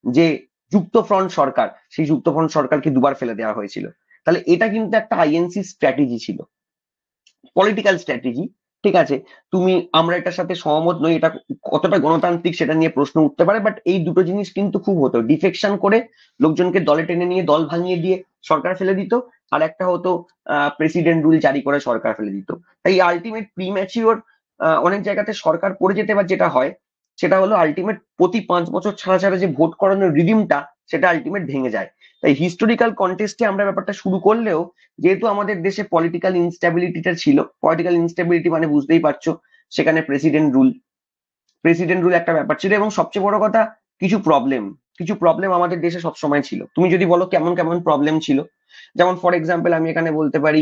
যে যুক্ত ফ্রন্ট সরকার, সেই যুক্ত ফ্রন্ট সরকারকে দুবার ফেলে দেওয়া হয়েছিল। তাহলে এটা কিন্তু একটা আইএনসি স্ট্র্যাটেজি ছিল, পলিটিক্যাল স্ট্র্যাটেজি। ঠিক আছে, আমরা এটার সাথে সহমত নই, এটা কতটা গণতান্ত্রিক সেটা নিয়ে প্রশ্ন উঠতে পারে, বাট এই দুটো জিনিস কিন্তু খুব হতো, ডিফেকশন করে লোকজনকে দলে টেনে নিয়ে দল ভাঙিয়ে দিয়ে সরকার ফেলে দিত, আর একটা হতো প্রেসিডেন্ট রুল জারি করে সরকার ফেলে দিত। তাই আলটিমেট প্রিম্যাচিওর অনেক জায়গাতে সরকার পড়ে যেতে, বা যেটা হয় সেটা হলো আলটিমেট প্রতি 5 বছর ছাড়া ছাড়া যে ভোট করানোর রিডিমটা, সেটা আলটিমেট ভেঙে যায়। তাই হিস্টোরিক্যাল কন্টেস্টে আমরা ব্যাপারটা শুরু করলেও, যেহেতু আমাদের দেশে পলিটিক্যাল ইনস্ট্যাবিলিটিটা ছিল, পলিটিক্যাল ইনস্ট্যাবিলিটি মানে বুঝতেই পারছো, সেখানে প্রেসিডেন্ট রুল একটা ব্যাপার ছিল। এবং সবচেয়ে বড় কথা, কিছু প্রবলেম আমাদের দেশে সবসময় ছিল। তুমি যদি বলো কেমন কেমন প্রবলেম ছিল, যেমন ফর এক্সাম্পল আমি এখানে বলতে পারি,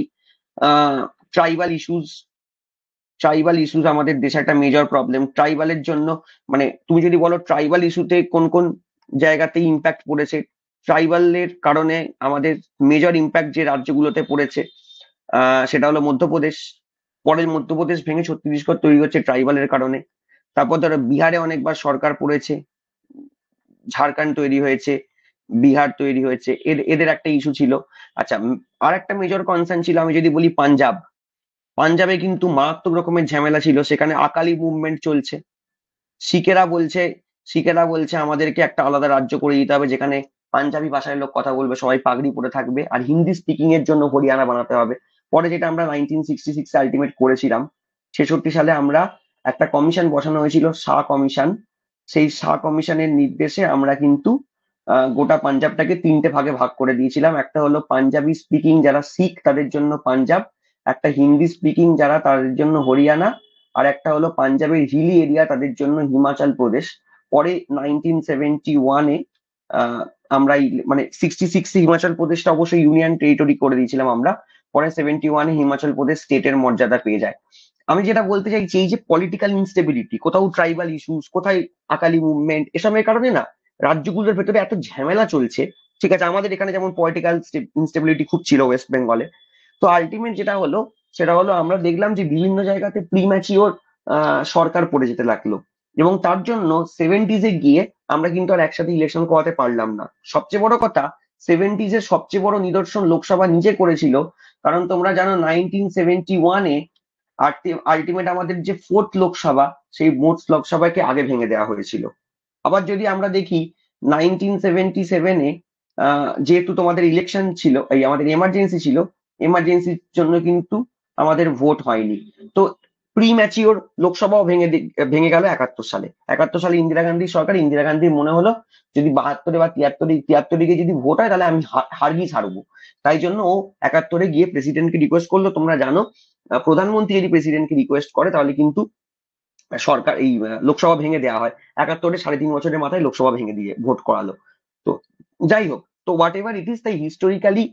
আহ ট্রাইবাল ইস্যুস আমাদের দেশে একটা মেজর প্রবলেম। ট্রাইবালের জন্য, মানে তুমি যদি বলো ট্রাইবাল ইস্যুতে কোন কোন জায়গাতে ইম্প্যাক্ট পড়েছে, ট্রাইবালের কারণে আমাদের মেজর ইম্প্যাক্ট যে রাজ্যগুলোতে পড়েছে, সেটা হলো মধ্যপ্রদেশ। পরে মধ্যপ্রদেশ ভেঙে ছত্তিশগড় তৈরি হচ্ছে ট্রাইবালের কারণে। তারপর ধরো বিহারে অনেকবার সরকার পড়েছে, ঝাড়খণ্ড তৈরি হয়েছে, বিহার তৈরি হয়েছে, এদের একটা ইস্যু ছিল। আচ্ছা, আর একটা মেজর কনসার্ন ছিল, আমি যদি বলি পাঞ্জাবে কিন্তু মারাত্মক রকমের ঝামেলা ছিল, সেখানে আকালি মুভমেন্ট চলছে। শিখেরা বলছে শিখেরা বলছে আমাদেরকে একটা আলাদা রাজ্য করে দিতে হবে, যেখানে পাঞ্জাবি ভাষায় লোক কথা বলবে, সবাই পাগড়ি পরে থাকবে, আর হিন্দি স্পিকিং এর জন্য হরিয়ানা বানাতে হবে। পরে যেটা আমরা 1966 আলটিমেট করেছিলাম, 66 সালে আমরা একটা কমিশন বসানো হয়েছিল, শাহ কমিশন। সেই শাহ কমিশনের নির্দেশে আমরা কিন্তু গোটা পাঞ্জাবটাকে 3টে ভাগে ভাগ করে দিয়েছিলাম। একটা হলো পাঞ্জাবি স্পিকিং যারা শিখ, তাদের জন্য পাঞ্জাব। একটা হিন্দি স্পিকিং যারা তাদের জন্য হরিয়ানা, আর একটা হলো পাঞ্জাবের হিলি এরিয়া তাদের জন্য হিমাচল প্রদেশ। পরে 1971-এ আমরা মানে 66-এ হিমাচল প্রদেশটা অবশ্যই ইউনিয়ন টেরিটরি করে দিয়েছিলাম আমরা। পরে 71-এ হিমাচল প্রদেশ স্টেটের মর্যাদা পেয়ে যায়। আমি যেটা বলতে চাইছি, এই যে পলিটিক্যাল ইনস্টেবিলিটি, কোথাও ট্রাইবাল ইস্যুস, কোথায় আকালি মুভমেন্ট, এসবের কারণে না রাজ্যগুলোর ভেতরে এত ঝামেলা চলছে। ঠিক আছে, আমাদের এখানে যেমন পলিটিক্যাল ইনস্টেবিলিটি খুব ছিল ওয়েস্ট বেঙ্গলে। তো আলটিমেট যেটা হলো সেটা হলো আমরা দেখলাম যে বিভিন্ন জায়গাতে প্রিম্যাচিওর সরকার পড়ে যেতে লাগলো, এবং তার জন্য 70s-এ গিয়ে আমরা কিন্তু আর একসাথে ইলেকশন করাতে পারলাম না। সবচেয়ে বড় কথা, 70s-এর সবচেয়ে বড় নিদর্শন লোকসভা নিজে করেছিল। কারণ তোমরা জানো 1971-এ আলটিমেট আমাদের যে ফোর্থ লোকসভা, সেই ফোর্থ লোকসভাকে আগে ভেঙে দেওয়া হয়েছিল। আবার যদি আমরা দেখি 1977-এ যেহেতু তোমাদের ইলেকশন ছিল, এই আমাদের এমার্জেন্সি ছিল, এমার্জেন্সির জন্য কিন্তু আমাদের ভোট হয়নি। তো প্রি ম্যাচিওর লোকসভাও ভেঙে গেল 71 সালে। 71 সালে ইন্দিরা গান্ধীর সরকার, ইন্দিরা গান্ধীর মনে হলো যদি 72-এ বা 73-এ গিয়ে যদি ভোট হয় তাহলে আমি হারগিজ হারবো। তাই জন্য ও 71-এ গিয়ে প্রেসিডেন্টকে রিকোয়েস্ট করলো। তোমরা জানো প্রধানমন্ত্রী যদি প্রেসিডেন্টকে রিকোয়েস্ট করে তাহলে কিন্তু সরকার এই লোকসভা ভেঙে দেওয়া হয়। 71-এ 3.5 বছরের মাথায় লোকসভা ভেঙে দিয়ে ভোট করালো। তো যাই হোক, তো হোয়াট এভার ইট ইজ, তাই হিস্টোরিক্যালি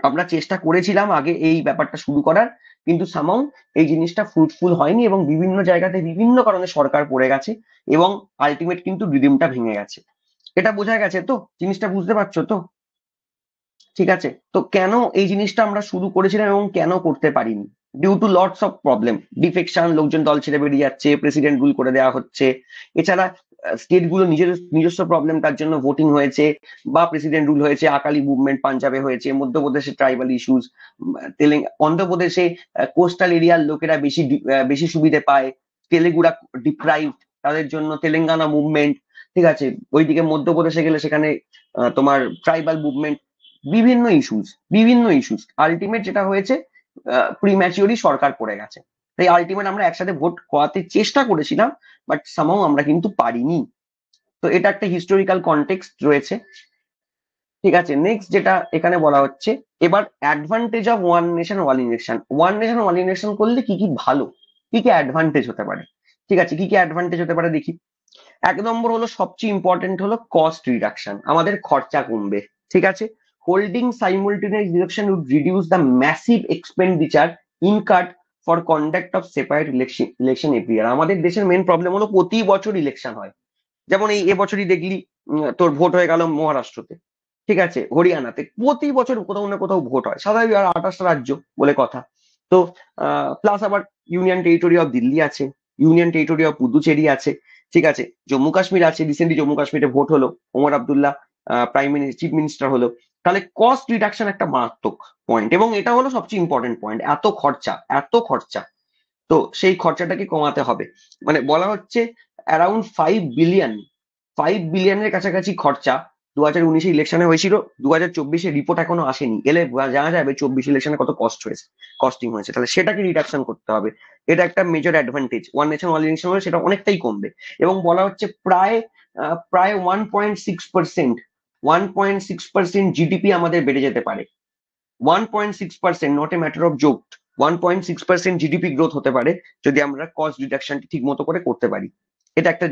আমরা চেষ্টা করেছিলাম আগে এই ব্যাপারটা শুরু করার, কিন্তু সামাও এই জিনিসটা ফ্রুটফুল হয়নি, এবং বিভিন্ন জায়গাতে বিভিন্ন কারণে সরকার পড়ে গেছে, এবং আলটিমেট কিন্তু রিদিমটা ভেঙে গেছে। এটা বোঝা গেছে তো? জিনিসটা বুঝতে পারছো তো? ঠিক আছে, তো কেন এই জিনিসটা আমরা শুরু করেছিলাম এবং কেন করতে পারিনি? Due to lots of problem, defection, লোকজন দল ছেড়ে বেরিয়ে যাচ্ছে, প্রেসিডেন্ট রুল করে দেওয়া হচ্ছে, এছাড়া স্টেট গুলো নিজস্ব প্রবলেম, তার জন্য ভোটিং হয়েছে বা প্রেসিডেন্ট রুল হয়েছে, আকালি মুভমেন্ট পাঞ্জাবে হয়েছে, মধ্যপ্রদেশে ট্রাইবাল ইস্যুস, অন্ধ্রপ্রদেশে কোস্টাল এরিয়ার লোকেরা বেশি সুবিধে পায়, তেলেগুরা ডিপ্রাইভ, তাদের জন্য তেলেঙ্গানা মুভমেন্ট। ঠিক আছে, ওইদিকে মধ্যপ্রদেশে গেলে সেখানে তোমার ট্রাইবাল মুভমেন্ট, বিভিন্ন ইস্যুস আলটিমেট যেটা হয়েছে, প্রিম্যাচিওরই সরকার পড়ে গেছে। তাই আলটিমেট আমরা একসাথে ভোট করাতে চেষ্টা করেছিলাম, বাট সামহাও আমরা কিন্তু পারিনি। তো এটা একটা হিস্টোরিক্যাল কনটেক্সট রয়েছে। ঠিক আছে, নেক্সট যেটা এখানে বলা হচ্ছে, এবার advantage of one nation one election. One nation one election করলে কি কি ভালো, কি কি অ্যাডভান্টেজ হতে পারে? ঠিক আছে, কি কি অ্যাডভান্টেজ হতে পারে দেখি। 1 নম্বর হলো, সবচেয়ে ইম্পর্টেন্ট হলো কস্ট রিডাকশন, আমাদের খরচা কমবে। ঠিক আছে, holding simultaneous election would reduce the massive expenditure incurred for conduct of separate election every year. আমাদের দেশের মেন প্রবলেম হলো প্রতি বছর ইলেকশন হয়। যেমন এই এবছরই দেখলি তোর ভোট হয়ে গেল মহারাষ্ট্রতে, ঠিক আছে, হরিয়ানাতে প্রতি বছর কোথাও না কোথাও ভোট হয়, স্বাভাবিক, আর 28টা রাজ্য বলে কথা। তো প্লাস আবার ইউনিয়ন টেরিটরি অফ দিল্লি আছে, ইউনিয়ন টেরিটরি অফ পুদুচেরি আছে, ঠিক আছে, জম্মু কাশ্মীর আছে, রিসেন্টলি জম্মু কাশ্মীরে ভোট হলো, ওমর আবদুল্লাহ চিফ মিনিস্টার হলো। তাহলে কস্ট রিডাকশন একটা মারাত্মক পয়েন্ট, এবং এটা হলো সবচেয়ে ইম্পর্টেন্ট পয়েন্ট। এত খরচা, তো সেই খরচাটাকে কমাতে হবে। মানে বলা হচ্ছে অ্যারাউন্ড 5 বিলিয়নের কাছাকাছি খরচা 2019-এ ইলেকশনে হয়েছিল। 2024-এ রিপোর্ট এখনো আসেনি, এলে জানা যাবে 24 ইলেকশনে কত কস্টিং হয়েছে। তাহলে সেটাকে রিডাকশন করতে হবে। এটা একটা major advantage. One nation one election হলে সেটা অনেকটাই কমবে, এবং বলা হচ্ছে প্রায় 1.6% জিডিপি আমাদের বেড়ে যেতে পারে। 1.6%, not a matter of joke, 1.6% GDP growth হতে পারে যদি আমরা কস্ট রিডাকশনটি ঠিক মতো করে করতে পারি। এটা একটা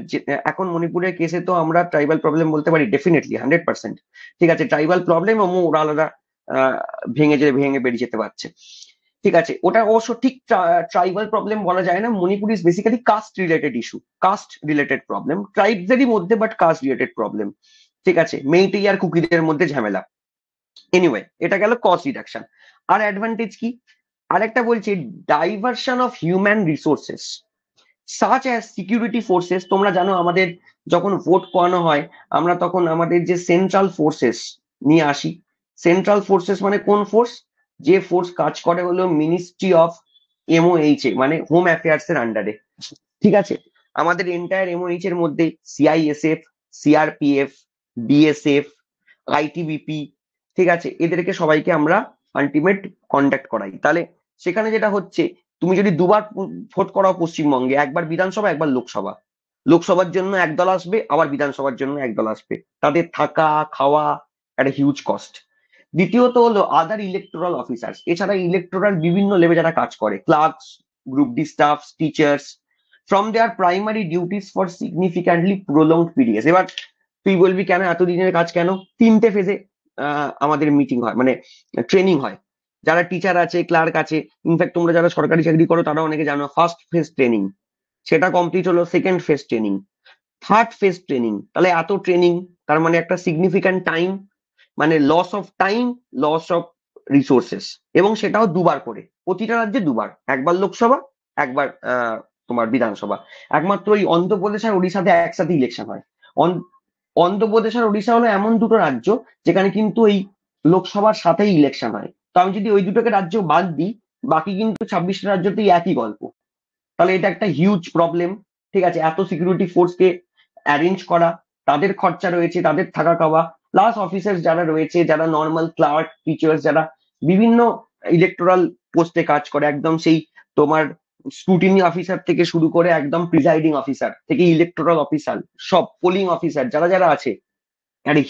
এখন মণিপুরের কেসে তো আমরা ট্রাইবাল প্রবলেম বলতে পারি, ডেফিনেটলি 100%। ঠিক আছে, ট্রাইবাল প্রবলেম এবং ওরা আলাদা ভেঙে বেরিয়ে যেতে পারছে। ঠিক আছে, ওটা অবশ্য ঠিক ট্রাইবাল প্রবলেম বলা যায় না, Manipur is basically caste related issue, caste related problem, ট্রাইবসেরই মধ্যে, বাট কাস্ট রিলেটেড প্রবলেম। ঠিক আছে, মেইটেই আর কুকিদের মধ্যে ঝামেলা। এনিওয়ে, এটা গেল কস্ট রিডাকশন। আর অ্যাডভান্টেজ কি? আরেকটা বলছি, diversion of human resources such as security forces. তোমরা জানো আমাদের যখন ভোট করানো হয়, আমরা তখন আমাদের যে সেন্ট্রাল ফোর্সেস নিয়ে আসি। সেন্ট্রাল ফোর্সেস মানে কোন ফোর্স? যে ফোর্স কাজ করে হলো মিনিস্ট্রি অফ এমওএইচ, মানে হোম অ্যাফেয়ার্স এর আন্ডারে। ঠিক আছে, আমাদের এন্টায়ার এমওএইচ এর মধ্যে সিআইএসএফ, সিআরপিএফ, বিএসএফ, আইটিবিপি, ঠিক আছে, এদেরকে সবাইকে আমরা আলটিমেট কন্ডাক্ট করাই। তাহলে সেখানে যেটা হচ্ছে, তুমি যদি দুবার ভোট করাও পশ্চিমবঙ্গে, একবার বিধানসভা একবার লোকসভা, লোকসভার জন্য একদল আসবে, আবার বিধানসভার জন্য একদল আসবে, তাদের থাকা খাওয়া একটা হিউজ কস্ট। দ্বিতীয়ত হলো আদার ইলেকটোরাল অফিসার্স, এছাড়া ইলেকটোরাল বিভিন্ন লেভেলে যারা কাজ করে, clerks, group D staff, teachers, from their primary duties for significantly prolonged period. এবার তুই বলবি কেন এতদিনের কাজ কেন? তিনটে ফেজে আমাদের মিটিং হয়, মানে ট্রেনিং হয়। যারা টিচার আছে, ক্লার্ক আছে, ইনফ্যাক্ট তোমরা যারা সরকারি চাকরি করো তারা অনেকে জানো, ফার্স্ট ফেজ ট্রেনিং, সেটা কমপ্লিট হলো, second phase training, third phase training. তাহলে এত ট্রেনিং, তার মানে একটা সিগনিফিক্যান্ট টাইম, মানে loss of time, loss of resources, এবং সেটাও দুবার করে, প্রতিটা রাজ্যে দুবার, একবার লোকসভা, একবার তোমার বিধানসভা। একমাত্র ওই অন্ধ্রপ্রদেশ আর ওড়িশাতে একসাথে ইলেকশন হয়। অন্ধ্রপ্রদেশ আর ওড়িশা হলো এমন দুটো রাজ্য যেখানে কিন্তু এই লোকসভার সাথেই ইলেকশন হয়। তো আমি যদি ওই দুটোকে রাজ্য বাদ দিই, বাকি কিন্তু 26টা রাজ্যতেই একই গল্প। তাহলে এটা একটা হিউজ প্রবলেম। ঠিক আছে, এত সিকিউরিটি ফোর্সকে অ্যারেঞ্জ করা, তাদের খরচা রয়েছে, তাদের থাকা খাওয়া, প্লাস অফিসার্স যারা রয়েছে, যারা নর্মাল ক্লার্ক, টিচার্স, যারা বিভিন্ন ইলেকটোরাল পোস্টে কাজ করে, একদম সেই তোমার স্ক্রুটিনি অফিসার থেকে শুরু করে একদম প্রিজাইডিং অফিসার থেকে ইলেকটোরাল অফিসার, সব পোলিং অফিসার যারা যারা আছে, একটা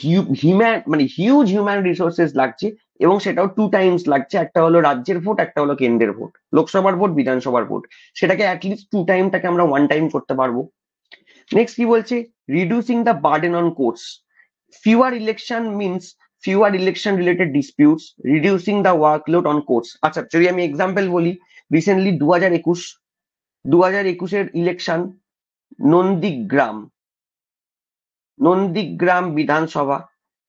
মানে হিউজ হিউম্যান রিসোর্সেস লাগছে। এবং সেটাও টু টাইমস লাগছে, একটা হলো রাজ্যের ভোট, একটা হলো কেন্দ্রের ভোট, লোকসভার ভোট, বিধানসভার ভোট। সেটাকে অ্যাটলিস্ট টু টাইমটাকে আমরা ওয়ান টাইম করতে পারবো। নেক্সট কি বলছে, reducing the burden on courts, fewer election means fewer election related disputes, reducing the workload on courts. আচ্ছা, যদি আমি এক্সাম্পল বলি, রিসেন্টলি 2021 ইলেকশন, নন্দীগ্রাম নন্দীগ্রাম বিধানসভা,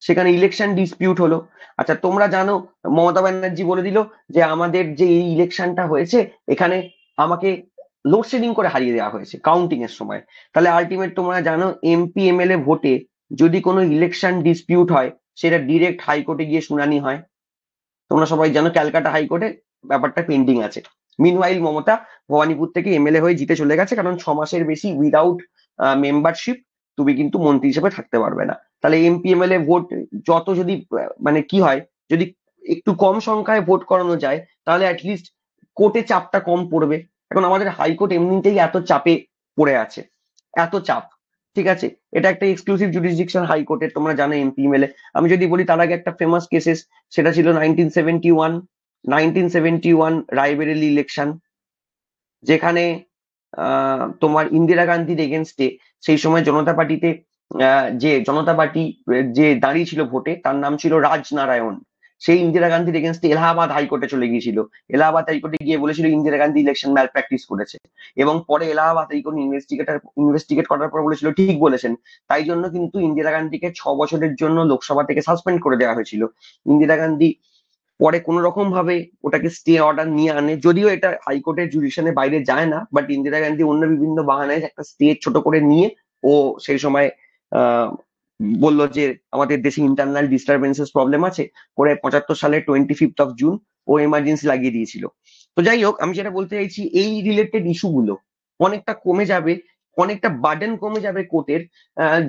সেখানে ইলেকশন ডিসপিউট হলো। আচ্ছা, তোমরা জানো মমতা ব্যানার্জি বলে দিল যে আমাদের যে এই ইলেকশনটা হয়েছে, এখানে আমাকে লোডশেডিং করে হারিয়ে দেওয়া হয়েছে কাউন্টিং এর সময়। তাহলে আলটিমেট তোমরা জানো, এমপি এমএলএ ভোটে যদি কোনো ইলেকশন ডিসপিউট হয়, সেটা ডিরেক্ট হাইকোর্টে গিয়ে শুনানি হয়। তোমরা সবাই জানো ক্যালকাটা হাইকোর্টে ব্যাপারটা পেন্ডিং আছে। মিনওয়াইল মমতা ভবানীপুর থেকে এমএলএ হয়ে জিতে চলে গেছে, কারণ 6 মাসের বেশি উইদাউট মেম্বারশিপ তুমি কিন্তু মন্ত্রী হিসেবে থাকতে পারবে না। তাহলে এমপি এমএলএ ভোট যত যদি মানে কি হয়, যদি একটু কম সংখ্যায় ভোট করানো যায়, তাহলে অ্যাটলিস্ট কোর্টে চাপটা কম পড়বে। এখন আমাদের হাইকোর্ট এমনিতেই এত চাপে পড়ে আছে, এত চাপ। ঠিক আছে, এটা একটা এক্সক্লুসিভ জুরিসডিকশন হাইকোর্টের, তোমরা জানো এমপি এমএলএ। আমি যদি বলি, তার আগে একটা ফেমাস কেসেস, সেটা ছিল 1971 রায়বেরেলি ইলেকশন, যেখানে তোমার ইন্দিরা গান্ধীর এগেনস্টে সেই সময় জনতা পার্টিতে জনতা পার্টি যে দাঁড়িয়ে ছিল ভোটে, তার নাম ছিল রাজনারায়ণ। সেই ইন্দিরা গান্ধীর এগেনস্টে এলাহাবাদ হাইকোর্টে চলে গিয়েছিল। এলাহাবাদ হাইকোর্টে গিয়ে বলেছিল ইন্দিরা গান্ধী ইলেকশন ম্যাল প্র্যাকটিস করেছে, এবং পরে এলাহাবাদ হাইকোর্ট ইনভেস্টিগেট করার পর বলেছিল ঠিক বলেছেন। তাই জন্য কিন্তু ইন্দিরা গান্ধীকে 6 বছরের জন্য লোকসভা থেকে সাসপেন্ড করে দেওয়া হয়েছিল। ইন্দিরা গান্ধী পরে কোন রকম ভাবে ওটাকে স্টে অর্ডার নিয়ে আনে, যদিও এটা হাইকোর্টের জুডিশনের বাইরে যায় না, বাট ইন্দিরা গান্ধী অন্য বিভিন্ন বাহানায় একটা স্টে ছোট করে নিয়ে ও সেই সময় আহ বললো যে আমাদের দেশে ইন্টারনাল ডিস্টারবেন্সেস প্রবলেম আছে, করে 75 সালের 25 জুন ও এমার্জেন্সি লাগিয়ে দিয়েছিল। তো যাই হোক, আমি যেটা বলতে চাইছি, এই রিলেটেড ইস্যু গুলো অনেকটা কমে যাবে, অনেকটা বার্ডেন কমে যাবে কোর্টের,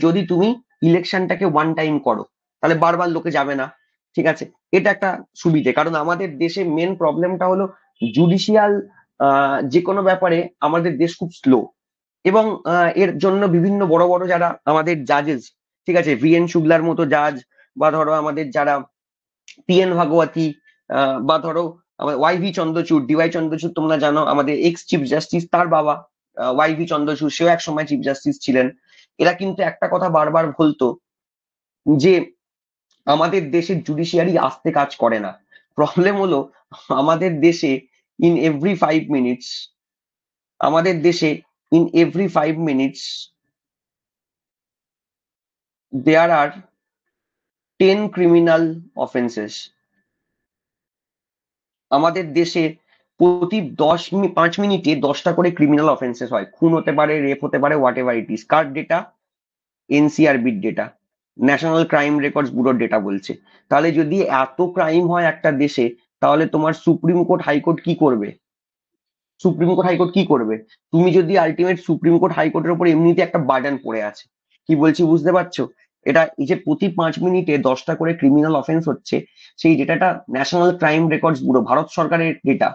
যদি তুমি ইলেকশনটাকে ওয়ান টাইম করো, তাহলে বারবার লোকে যাবে না। ঠিক আছে, এটা একটা সুবিধে। কারণ আমাদের দেশে মেন প্রবলেমটা হলো জুডিশিয়াল, যে কোনো ব্যাপারে আমাদের দেশ খুব স্লো। এবং এর জন্য বিভিন্ন বড় বড় যারা আমাদের জাজেস, ঠিক আছে, ভিএন শুক্লার মতো জাজ, বা ধরো আমাদের যারা পিএন ভাগবতী, বা ধরো আমাদের ওয়াইভি চন্দ্রচূড়, ডিওয়াই চন্দ্রচূড়, তোমরা জানো আমাদের এক্স চিফ জাস্টিস, তার বাবা ওয়াইভি চন্দ্রচূড়, সেও এক সময় চিফ জাস্টিস ছিলেন। এরা কিন্তু একটা কথা বারবার বলতো, যে আমাদের দেশের জুডিশিয়ারি আস্তে কাজ করে না। প্রবলেম হলো, আমাদের দেশে ইন এভরি 5 মিনিটস, আমাদের দেশে in every 5 minutes there are 10 criminal offences. আমাদের দেশে প্রতি 5 মিনিটে 10টা করে ক্রিমিনাল অফেন্সেস হয়। খুন হতে পারে, রেপ হতে পারে, হোয়াট এভার ইট ইস। কার ডেটা? এনসিআরবির ডেটা, ন্যাশনাল ক্রাইম রেকর্ডস ব্যুরোর ডেটা বলছে। তাহলে যদি এত ক্রাইম হয় একটা দেশে, তাহলে তোমার সুপ্রিম কোর্ট হাইকোর্ট কি করবে? সুপ্রিম কোর্ট হাইকোর্ট কি করবে? তুমি যদি আলটিমেট সুপ্রিম কোর্ট হাইকোর্টের উপর এমনিতে একটা বার্ডেন পড়ে আছে, কি বলছি বুঝতে পারছো? এটা এই যে প্রতি 5 মিনিটে 10টা করে ক্রিমিনাল অফেন্স হচ্ছে, সেই ডেটাটা national crime records bureau, Bharat সরকারের ডেটা,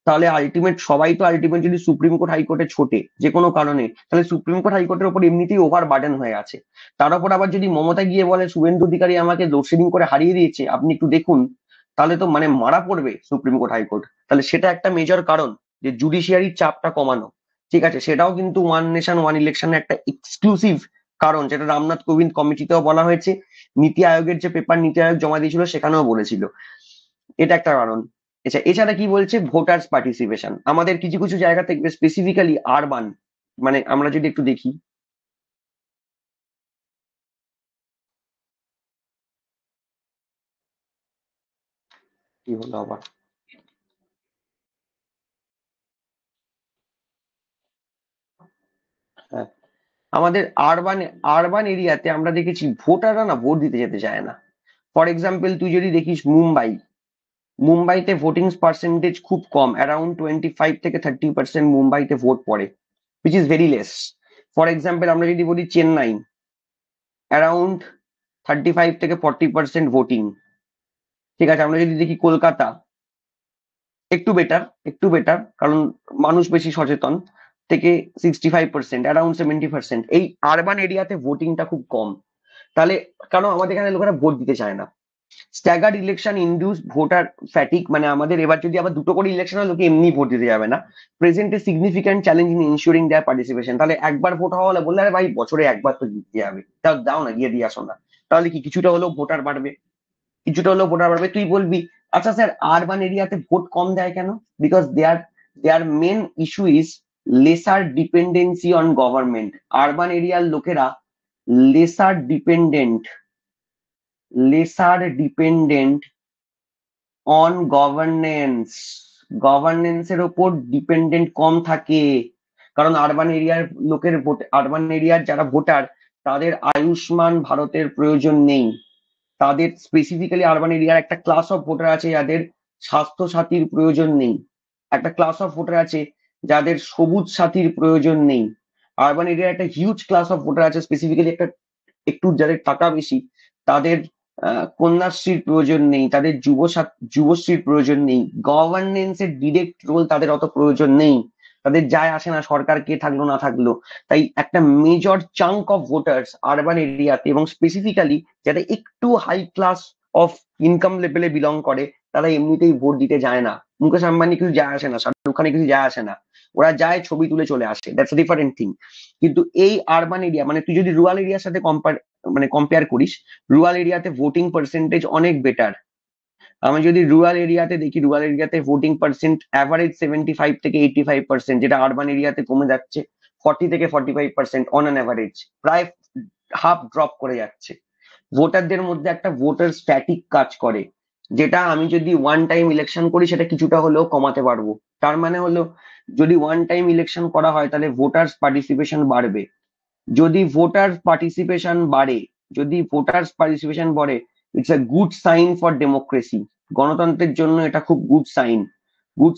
তাহলে আলটিমেট সবাই তো আলটিমেট যদি সুপ্রিম কোর্ট হাইকোর্টে ছোটে যে কোনো কারণে, তাহলে সুপ্রিম কোর্ট হাইকোর্টের ওপর এমনিতেই ওভার বার্ডেন হয়ে আছে। তার উপর আবার যদি মমতা গিয়ে বলে শুভেন্দু অধিকারী আমাকে লোডশেডিং করে হারিয়ে দিয়েছে, আপনি একটু দেখুন, তাহলে তো মানে মারা পড়বে সুপ্রিম কোর্ট হাইকোর্ট। তাহলে সেটা একটা মেজর কারণ যে জুডিশিয়ারির চাপটা কমানো। ঠিক আছে, সেটাও কিন্তু ওয়ান নেশন ওয়ান ইলেকশনের একটা এক্সক্লুসিভ কারণ, যেটা রামনাথ কোবিন্দ কমিটিতেও বলা হয়েছে, নীতি আয়োগের যে পেপার নীতি আয়োগ জমা দিয়েছিল সেখানেও বলেছিল। এটা একটা কারণ। এছাড়া কি বলছে, ভোটার্স পার্টিসিপেশন আমাদের কিছু কিছু জায়গা থেকে স্পেসিফিক্যালি আরবান, মানে আমরা যদি একটু দেখি, কি হলো আবার, হ্যাঁ, আমাদের আরবান আরবান এরিয়াতে আমরা দেখেছি ভোটাররা না ভোট দিতে যেতে চায় না। ফর এক্সাম্পল তুই যদি দেখিস মুম্বাইতে ভোটিং পার্সেন্টেজ খুব কম, অ্যারাউন্ড 25 থেকে 30% মুম্বাইতে ভোট পড়ে, which is very less. For example আমরা যদি বলি চেন্নাই, অ্যারাউন্ড 35 থেকে 40% ভোটিং। ঠিক আছে, আমরা যদি দেখি কলকাতা, একটু বেটার কারণ মানুষ বেশি সচেতন, থেকে 65%, অ্যারাউন্ড 70%। এই আরবান এরিয়াতে ভোটিংটা খুব কম। তাহলে কেন আমাদের এখানে লোকেরা ভোট দিতে চায় না? Staggered election induce voter fatigue, মানে আমাদের এবার যদি আবার দুটো করে ইলেকশন হয়, লোকে এমনি ভোট দিতে যাবে না। Present a significant challenge in ensuring their participation. তাহলে একবার ভোট হওয়া হলে বললে আরে ভাই বছরে একবার তো দিতে যাবে, তাও দাও না, গিয়ে দিয়ে আসো না। তাহলে কি কিছুটা হলেও ভোটার বাড়বে, তুই বলবি আচ্ছা স্যার আরবান এরিয়াতে ভোট কম দেয় কেন? Because their main issue is lesser dependency on government. Urban এরিয়ার লোকেরা lesser dependent lesser dependent on গভর্নেন্সের ওপর ডিপেন্ডেন্ট কম থাকে। কারণ আরবান এরিয়ার যারা ভোটার, তাদের আয়ুষ্মান ভারতের প্রয়োজন নেই। তাদের স্পেসিফিক্যালি আরবান এরিয়ার একটা ক্লাস অফ ভোটার আছে যাদের স্বাস্থ্য সাথীর প্রয়োজন নেই, একটা ক্লাস অফ ভোটার আছে যাদের সবুজ সাথীর প্রয়োজন নেই। আরবান এরিয়ার একটা হিউজ ক্লাস অফ ভোটার আছে স্পেসিফিক্যালি একটা, একটু যাদের টাকা বেশি, তাদের কন্যাশ্রীর প্রয়োজন নেই, তাদের যুবশ্রীর প্রয়োজন নেই, গভর্নেন্সের ডিরেক্ট রোল তাদের অত প্রয়োজন নেই, তাদের যায় আসে না সরকার কে থাকলো না থাকলো। তাই একটা major chunk of voters urban এরিয়াতে, এবং স্পেসিফিক্যালি যারা একটু হাই ক্লাস অফ ইনকাম লেভেলে বিলং করে, তারা এমনিতেই ভোট দিতে যায় না। মুকেশ আম্বানি কিছু যায় আসে না, শাহরুখ খানের কিছু যায় আসে না, ওরা যায় ছবি তুলে চলে আসে, দ্যাটস ডিফারেন্ট থিং। কিন্তু এই আরবান এরিয়া, মানে তুই যদি রুরাল এরিয়ার সাথে কম্পেয়ার করিস, রুরাল এরিয়াতে ভোটিং পার্সেন্টেজ অনেক বেটার। আমি যদি রুরাল এরিয়াতে দেখি, রুরাল এরিয়াতে ভোটিং পার্সেন্ট অ্যাভারেজ 75 থেকে 85%, যেটা আরবান এরিয়াতে কমে যাচ্ছে 40 থেকে 45% অন অ্যান অ্যাভারেজ, প্রায় হাফ ড্রপ করে যাচ্ছে। ভোটারদের মধ্যে একটা ভোটার স্ট্যাটিক কাজ করে, যেটা আমি যদি ওয়ান টাইম ইলেকশন করি সেটা কিছুটা হলেও কমাতে পারবো। তার মানে হলো যদি ওয়ান টাইম ইলেকশন করা হয় তাহলে ভোটার্স পার্টিসিপেশন বাড়বে। যদি ভোটার পার্টিসিপেশন বাড়ে যদি ভোটার্স পার্টিসিপেশন বাড়ে, it's a good sign for democracy. গণতন্ত্রের জন্য এটা খুব গুড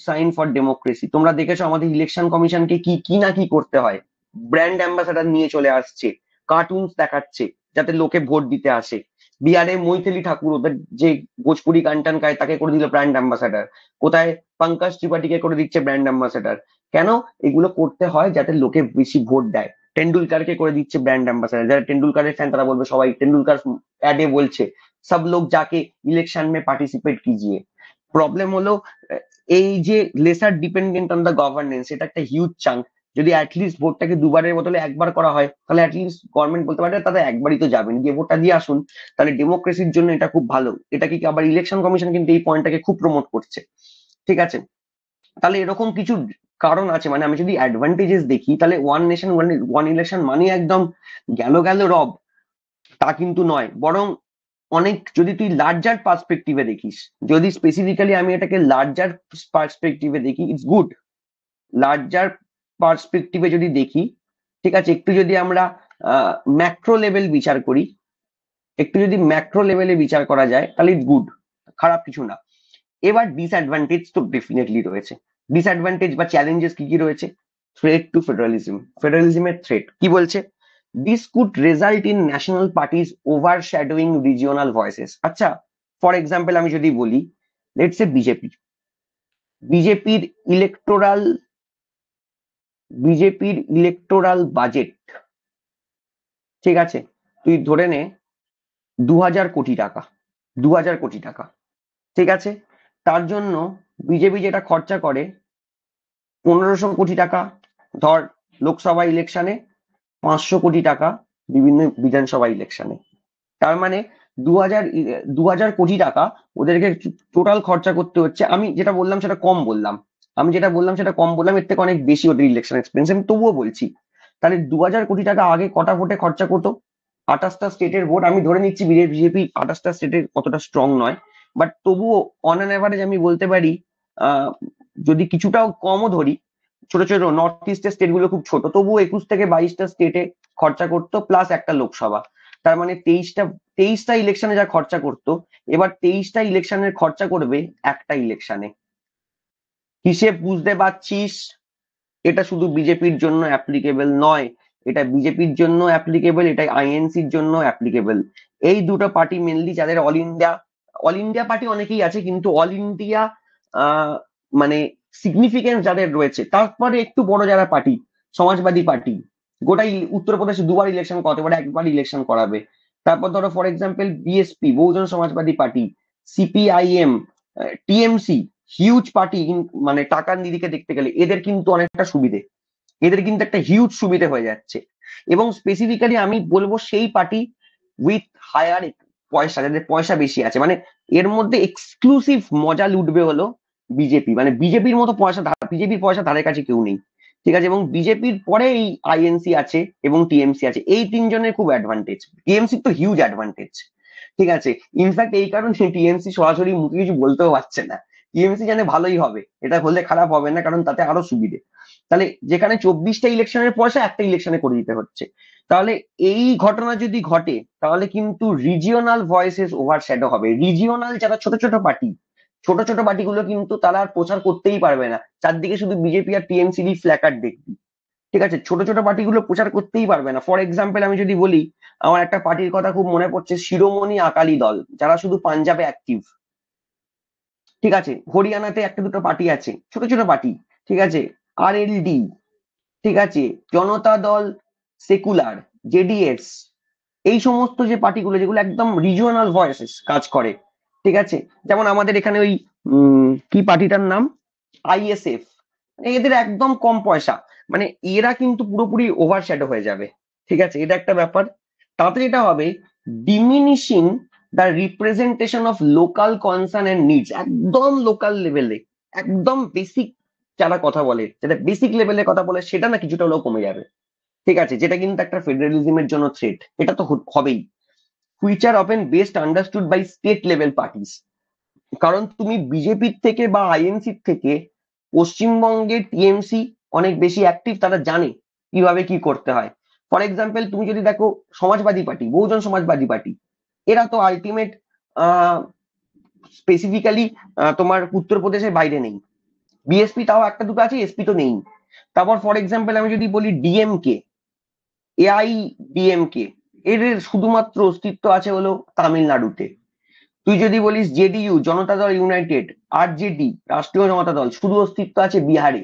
সাইন ফর ডেমোক্রেসি। তোমরা দেখেছো আমাদের ইলেকশন কমিশনকে কি কি না কি করতে হয়, ব্র্যান্ড অ্যাম্বাসাডার নিয়ে চলে আসছে, কার্টুনস দেখাচ্ছে যাতে লোকে ভোট দিতে আসে। বিহারে মৈথিলি ঠাকুর, ওদের যে ভোজপুরি গান টান গায়, তাকে করে দিল ব্র্যান্ড অ্যাম্বাসাডার। কোথায় পঙ্কজ ত্রিপাঠীকে করে দিচ্ছে ব্র্যান্ড অ্যাম্বাসাডার। কেন এগুলো করতে হয়? যাতে লোকে বেশি ভোট দেয়। টেন্ডুলকারকে করে দিচ্ছে ব্র্যান্ড অ্যাম্বাসাডার, যারা টেন্ডুলকারের ফ্যান তারা বলবে সবাই টেন্ডুলকার অ্যাডে বলছে সব লোক যাকে ইলেকশন মে পার্টিসিপেট কিজিয়ে। প্রবলেম হলো এই যে lesser dependent on the governance, এটা একটা হিউজ চাঙ্ক। যদি অ্যাটলিস্ট ভোটটাকে দুবারের বদলে একবার করা হয়, তাহলে অ্যাটলিস্ট গভর্নমেন্ট বলতে পারে তাদের একবারই তো যাবেন, গিয়ে ভোটটা দিয়ে আসুন। তাহলে ডেমোক্রেসির জন্য এটা খুব ভালো। এটা কি আবার ইলেকশন কমিশন কিন্তু এই পয়েন্টটাকে খুব প্রমোট করছে। ঠিক আছে, তাহলে এরকম কিছু কারণ আছে। মানে আমি যদি অ্যাডভান্টেজেস দেখি, তাহলে ওয়ান নেশন ওয়ান ইলেকশন মানে একদম গেল রব, তা কিন্তু নয়। বরং অনেক, যদি তুই লার্জার পার্সপেক্টিভে দেখিস, যদি স্পেসিফিক্যালি আমি এটাকে লার্জার পার্সপেক্টিভে দেখি, ইটস গুড। লার্জার পার্সপেক্টিভে যদি দেখি, ঠিক আছে, একটু যদি আমরা ম্যাক্রো লেভেল বিচার করি, একটু যদি ম্যাক্রো লেভেলে বিচার করা যায়, তাহলে ইটস গুড, খারাপ কিছু না। এবার ডিসঅ্যাডভান্টেজ তো ডেফিনেটলি রয়েছে। ডিসঅ্যাডভান্টেজ বা চ্যালেঞ্জেস কি কি রয়েছে? থ্রেট টু ফেডারেলিজমের থ্রেট কি বলছে? This could result in national parties over shadowing regional voices. আচ্ছা, ফর এক্সাম্পল আমি যদি বলি, লেটস সে বিজেপি। বিজেপির ইলেকটোরাল বাজেট, ঠিক আছে, তুই ধরে নে 2000 কোটি টাকা, 2000 কোটি টাকা, ঠিক আছে। তার জন্য বিজেপি যেটা খরচা করে 1500 কোটি টাকা ধর লোকসভা ইলেকশনে, 500 কোটি টাকা বিভিন্ন বিধানসভা ইলেকশনে। তার মানে 2000 কোটি টাকা ওদেরকে টোটাল খরচা করতে হচ্ছে। আমি যেটা বললাম সেটা কম বললাম, এর থেকে অনেক বেশি ওদের ইলেকশন এক্সপেন্স, আমি তবুও বলছি। তাহলে 2000 কোটি টাকা আগে কটা ভোটে খরচা করতো? 28টা স্টেটের ভোট, আমি ধরে নিচ্ছি বিজেপি 28টা স্টেটে অতটা স্ট্রং নয়, বাট তবুও অন অ্যান অ্যাভারেজ আমি বলতে পারি, আহ যদি কিছুটাও কমও ধরি, ছোট ছোট নর্থ ইস্টের স্টেট গুলো খুব ছোট, তবুও 21 থেকে 22টা স্টেটে খরচা করতো, প্লাস একটা লোকসভা। তার মানে তেইশটা ইলেকশনে যা খরচা করতো, এবার 23টা ইলেকশনের খরচা করবে একটা ইলেকশনে। হিসেব বুঝতে পারছিস? এটা শুধু বিজেপির জন্য অ্যাপ্লিকেবল নয়, এটা বিজেপির জন্য অ্যাপ্লিকেবল, এটা আইএনসির জন্য অ্যাপ্লিকেবল। এই দুটো পার্টি মেনলি যাদের অল ইন্ডিয়া পার্টি অনেকেই আছে, কিন্তু অল ইন্ডিয়া মানে সিগনিফিকেন্স যাদের রয়েছে, তারপরে একটু বড় যারা পার্টি, সমাজবাদী পার্টি, গোটাই উত্তরপ্রদেশে দুবার ইলেকশন করাতে পারে, একবার ইলেকশন করাবে। তারপর ধরো for example BSP, Bahujan Samajwadi party, CPIM, TMC, huge party, মানে টাকার নিরিখে দেখতে গেলে এদের কিন্তু অনেকটা সুবিধে, এদের কিন্তু একটা হিউজ সুবিধে হয়ে যাচ্ছে। এবং স্পেসিফিক্যালি আমি বলবো সেই পার্টি উইথ হায়ার পয়সা, যাদের পয়সা বেশি আছে, মানে এর মধ্যে এক্সক্লুসিভ মজা লুটবে হলো বিজেপি। মানে বিজেপির মতো পয়সা, বিজেপির পয়সা তাদের কাছে কেউ নেই, ঠিক আছে। এবং বিজেপির পরে এই আইএনসি আছে এবং টিএমসি আছে, এই তিনজনের খুব অ্যাডভান্টেজ। টিএমসি তো হিউজ অ্যাডভান্টেজ, ঠিক আছে। ইনফ্যাক্ট এই কারণে টিএমসি সরাসরি মুখে কিছু বলতেও পারছে না, টিএমসি জানে ভালোই হবে, এটা হলে খারাপ হবে না, কারণ তাতে আরো সুবিধে। তাহলে যেখানে 24টা ইলেকশনের পয়সা একটা ইলেকশনে করে দিতে হচ্ছে, তাহলে এই ঘটনা যদি ঘটে, তাহলে কিন্তু রিজিওনাল ভয়েসেস ওভারশ্যাডো হবে। রিজিওনাল যারা ছোট ছোট পার্টি, ছোট ছোট পার্টিগুলো কিন্তু তারা আর প্রচার করতেই পারবে না, চারদিকে শুধু বিজেপি আর টিএমসি ফ্ল্যাকার্ড দেখবি, ঠিক আছে। ছোট ছোট পার্টিগুলো প্রচার করতেই পারবে না। ফর এক্সাম্পল আমি যদি বলি, আমার একটা পার্টির কথা খুব মনে পড়ছে, শিরোমণি আকালি দল, যারা শুধু পাঞ্জাবে অ্যাক্টিভ, ঠিক আছে। হরিয়ানাতে একটা দুটো পার্টি আছে, ছোট ছোট পার্টি, ঠিক আছে। আরএলডি, ঠিক আছে, জনতা দল, সেকুলার, জেডিএস, এই সমস্ত যে পার্টিগুলো যেগুলো একদম রিজিওনাল ভয়েসেস কাজ করে, ঠিক আছে। যেমন আমাদের এখানে ওই কি পার্টিটার নাম, আইএসএফ, এদের একদম কম পয়সা, মানে এরা কিন্তু পুরোপুরি ওভারশ্যাডো হয়ে যাবে, ঠিক আছে, এটা একটা ব্যাপার। তাতে যেটা হবে, diminishing the representation of local concern and needs, একদম লোকাল লেভেলে, একদম বেসিক যারা কথা বলে, যেটা বেসিক লেভেলে কথা বলে, সেটা না কিছুটা হলেও কমে যাবে, ঠিক আছে। যেটা কিন্তু একটা ফেডারেলিজমের জন্য থ্রেট, এটা তো হবেই। Which are often best understood by state level parties. কারণ তুমি বিজেপির থেকে বা আইএনসির থেকে পশ্চিমবঙ্গের টিএমসি অনেক বেশি অ্যাক্টিভ, তারা জানে কিভাবে কি করতে হয়। ফর এক্সাম্পল তুমি যদি দেখো সমাজবাদী পার্টি, বহুজন সমাজবাদী পার্টি, এরা তো আলটিমেট স্পেসিফিক্যালি তোমার উত্তরপ্রদেশের বাইরে নেই। বিএসপি তাও একটা দুটো আছে, এসপি তো নেই। তারপর ফর এক্সাম্পল আমি যদি বলি ডিএমকে, এআইডিএমকে, এর শুধুমাত্র অস্তিত্ব আছে হলো তামিলনাড়ুতে। তুই যদি বলিস জেডিইউ, জনতা দল ইউনাইটেড, আরজেডি, রাষ্ট্রীয় জনতা দল, শুধু অস্তিত্ব আছে বিহারে।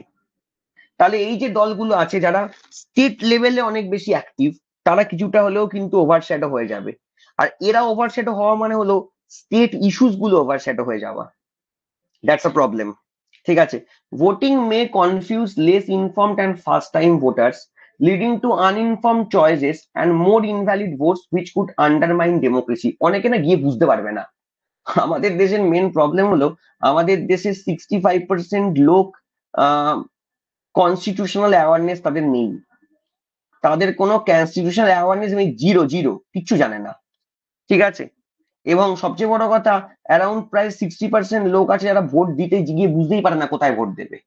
তাহলে এই যে দলগুলো আছে যারা স্টেট লেভেলে অনেক বেশি অ্যাক্টিভ, তারা কিছুটা হলেও কিন্তু ওভারশ্যাডো হয়ে যাবে। আর এরা ওভারশ্যাডো হওয়া মানে হলো স্টেট ইস্যুস গুলো ওভারশ্যাডো হয়ে যাওয়া, দ্যাটস আ প্রবলেম, ঠিক আছে। Voting may confuse less informed and first time voters, leading to uninformed choices and more invalid votes which could undermine democracy. অনেকে না গিয়ে বুঝতে পারবে না। আমাদের দেশের মেন প্রবলেম হলো, আমাদের দেশের 65% লোক কনস্টিটিউশনাল অ্যাওয়ারনেস তাদের নেই, তাদের কোনো কনস্টিটিউশনাল অ্যাওয়ারনেস নেই, জিরো জিরো, কিচ্ছু জানে না, ঠিক আছে। এবং সবচেয়ে বড় কথা, অ্যারাউন্ড প্রায় 60% লোক আছে যারা ভোট দিতে গিয়ে বুঝতেই পারে না কোথায় ভোট দেবে।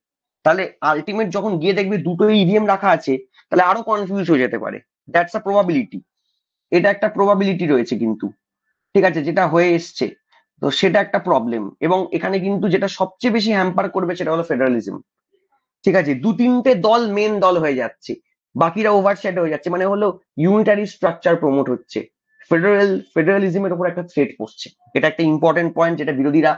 তাহলে আলটিমেট যখন গিয়ে দেখবে দুটো ইভিএম রাখা আছে, তাহলে আরো কনফিউজ হয়ে যেতে পারে। দ্যাটস আ প্রবাবিলিটি, এটা একটা প্রবাবিলিটি রয়েছে কিন্তু, ঠিক আছে, যেটা হয়ে এসছে। তো সেটা একটা প্রবলেম। এবং এখানে কিন্তু যেটা সবচেয়ে বেশি হ্যাম্পার করবে সেটা হলো ফেডারালিজম, ঠিক আছে। দু তিনটে দল মেন দল হয়ে যাচ্ছে, বাকিরা ওভারশ্যাডো হয়ে যাচ্ছে, মানে হলো ইউনিটারি স্ট্রাকচার প্রমোট হচ্ছে, ফেডারেলিজমের উপর একটা থ্রেট পড়ছে। এটা একটা ইম্পর্টেন্ট পয়েন্ট, যেটা বিরোধীরা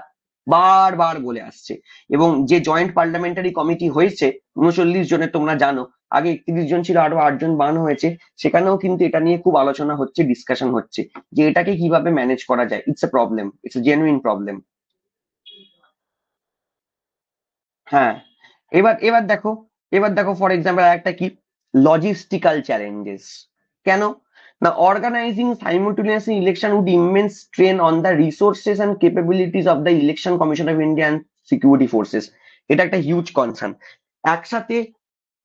বারবার বলে আসছে। এবং যে জয়েন্ট পার্লামেন্টারি কমিটি হয়েছে 39 জনের, তোমরা জানো আগে 31 জন ছিল, আরো 8 জন বানানো হয়েছে, সেখানেও কিন্তু এটা নিয়ে খুব আলোচনা হচ্ছে, ডিসকাশন হচ্ছে যে এটাকে কিভাবে ম্যানেজ করা যায়। It's a problem, it's a genuine problem. হ্যাঁ, এবার এবার দেখো, এবার দেখো ফর এক্সাম্পল একটা কি, লজিস্টিক্যাল চ্যালেঞ্জেস। কেন না, organising simultaneously election would immense strain on the resources and capabilities of the election commission of India and security forces. এটা একটা হিউজ কনসার্ন। একসাথে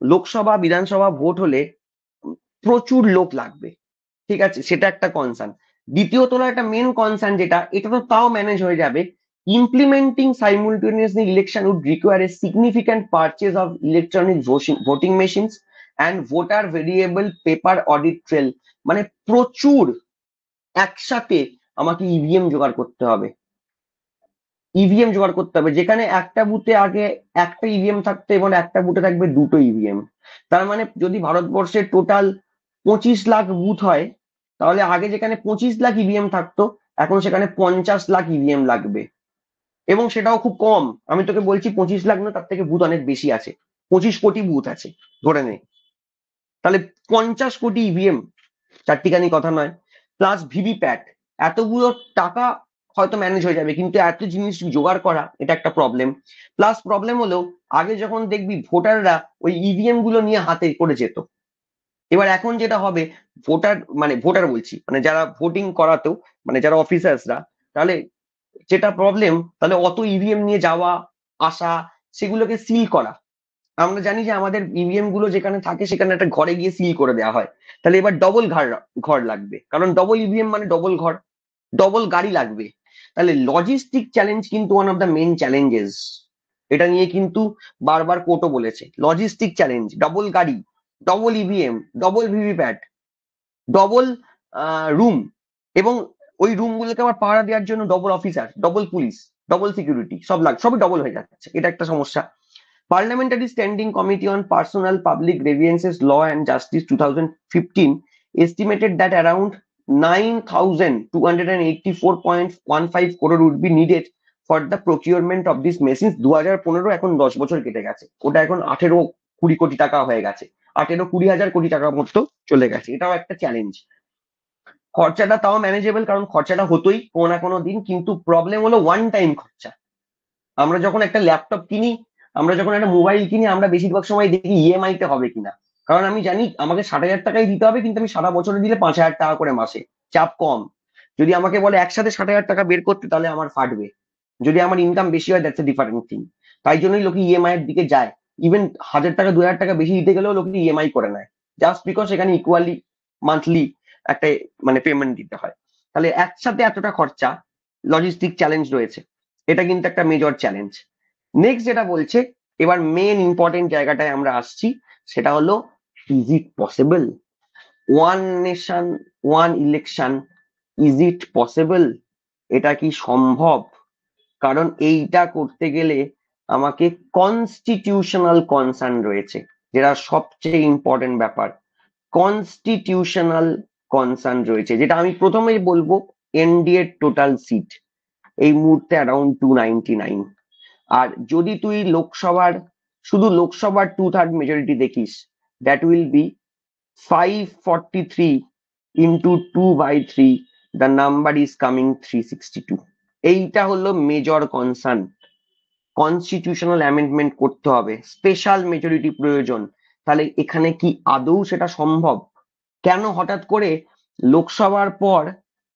লোকসভা বিধানসভা ভোট হলে প্রচুর লোক লাগবে, ঠিক আছে, সেটা একটা কনসার্ন। দ্বিতীয়ত হলো একটা মেন কনসার্ন, যেটা এটা তো তাও ম্যানেজ হয়ে যাবে, implementing simultaneously election would require a significant purchase of electronic voting machines and voter variable paper audit trail. মানে প্রচুর একসাথে আমাকে ইভিএম জোগাড় করতে হবে, ইভিএম জোগাড় করতে হবে, যেখানে একটা বুথে আগে একটা ইভিএম থাকতো এবং একটা বুথে থাকবে দুটো ইভিএম। তার মানে যদি ভারতবর্ষের টোটাল 25 লাখ বুথ হয়, তাহলে আগে যেখানে 25 লাখ ইভিএম থাকতো, এখন সেখানে 50 লাখ ইভিএম লাগবে। এবং সেটাও খুব কম, আমি তোকে বলছি 25 লাখ না, তার থেকে বুথ অনেক বেশি আছে, 25 কোটি বুথ আছে ধরে নে। তাহলে 50 কোটি ইভিএম, চারটিখানি কথা নয়। প্লাস ভিভিপ্যাট, এতগুলো টাকা হয়তো ম্যানেজ হয়ে যাবে, কিন্তু এত জিনিস জোগাড় করা এটা একটা প্রবলেম। প্লাস প্রবলেম হলো, আগে যখন দেখবি ভোটাররা ওই ইভিএম গুলো নিয়ে হাতে করে যেত, এবার এখন যেটা হবে, ভোটার মানে ভোটার বলছি মানে যারা ভোটিং করাতো, মানে যারা অফিসার্সরা, তাহলে যেটা প্রবলেম, তাহলে অত ইভিএম নিয়ে যাওয়া আসা, সেগুলোকে সিল করা। আমরা জানি যে আমাদের ইভিএম গুলো যেখানে থাকে সেখানে একটা ঘরে গিয়ে সিল করে দেওয়া হয়। তাহলে এবার ডবল ঘর, ঘর লাগবে, কারণ ডবল ইভিএম মানে ডবল ঘর, ডবল গাড়ি লাগবে। তাহলে লজিস্টিক চ্যালেঞ্জ কিন্তু one of the main challenges. এটা নিয়ে কিন্তু বারবার কোর্টও বলেছে, লজিস্টিক চ্যালেঞ্জ, ডবল গাড়ি, double EVM, double VVPAT, double room, এবং ওই রুম গুলোকে আবার পাহারা দেওয়ার জন্য double officer, double police, double security, সবই ডবল হয়ে যাচ্ছে, এটা একটা সমস্যা। Parliamentary Standing Committee on Personal Public Grievances, Law and Justice 2015 estimated that around 9,284.15 crore would be needed for the procurement of these machines। 2015 এখন 10 বছর কেটে গেছে, ওটা এখন 18-20 কোটি টাকা হয়ে গেছে, 18-20 হাজার কোটি টাকার মতো চলে গেছে। এটাও একটা চ্যালেঞ্জ। খরচাটা তাও ম্যানেজেবল, কারণ খরচাটা হতোই কোনো না কোনো দিন, কিন্তু প্রবলেম হলো ওয়ান টাইম খরচা। আমরা যখন একটা ল্যাপটপ কিনি, আমরা যখন একটা মোবাইল কিনি, আমরা বেশিরভাগ সময় দেখি ইএমআই তে হবে কিনা, কারণ আমি জানি আমাকে 60,000 টাকাই দিতে হবে, কিন্তু আমি সারা বছরে দিলে 5,000 টাকা করে মাসে, চাপ কম। যদি আমাকে বলে একসাথে 60,000 টাকা বের করতে, তাহলে আমার ফাটবে। যদি আমার ইনকাম বেশি হয়, দ্যাটস এ ডিফারেন্ট থিং। তাই জন্যই লোকে ইএমআই এর দিকে যায়। ইভেন 1,000 টাকা 2,000 টাকা বেশি দিতে গেলেও লোকে ইএমআই করে নেয়, জাস্ট বিকজ এখানে ইকুয়ালি মান্থলি একটা মানে পেমেন্ট দিতে হয়। তাহলে একসাথে এতটা খরচা, লজিস্টিক চ্যালেঞ্জ রয়েছে, এটা কিন্তু একটা মেজর চ্যালেঞ্জ। নেক্সট যেটা বলছে, এবার মেন ইম্পর্টেন্ট জায়গাটায় আমরা আসছি, সেটা হলো, is it possible? One nation one election, is it possible? এটা কি সম্ভব? কারণ এইটা করতে গেলে আমাকে কনস্টিটিউশনাল কনসার্ন রয়েছে, যেটা সবচেয়ে ইম্পর্টেন্ট ব্যাপার। কনস্টিটিউশনাল কনসার্ন রয়েছে, যেটা আমি প্রথমেই বলবো, এনডিএ টোটাল সিট এই মুহূর্তে অ্যারাউন্ড 299। আর যদি তুই লোকসভার, শুধু লোকসভার 2/3 মেজরিটি দেখিস, that will be 543 into 2/3, the number is coming 362। এইটা হলো মেজর কনসার্ন। কনস্টিটিউশনাল অ্যামেন্ডমেন্ট করতে হবে, স্পেশাল মেজরিটি প্রয়োজন। তাহলে এখানে কি আদৌ সেটা সম্ভব? কেন হঠাৎ করে লোকসভার পর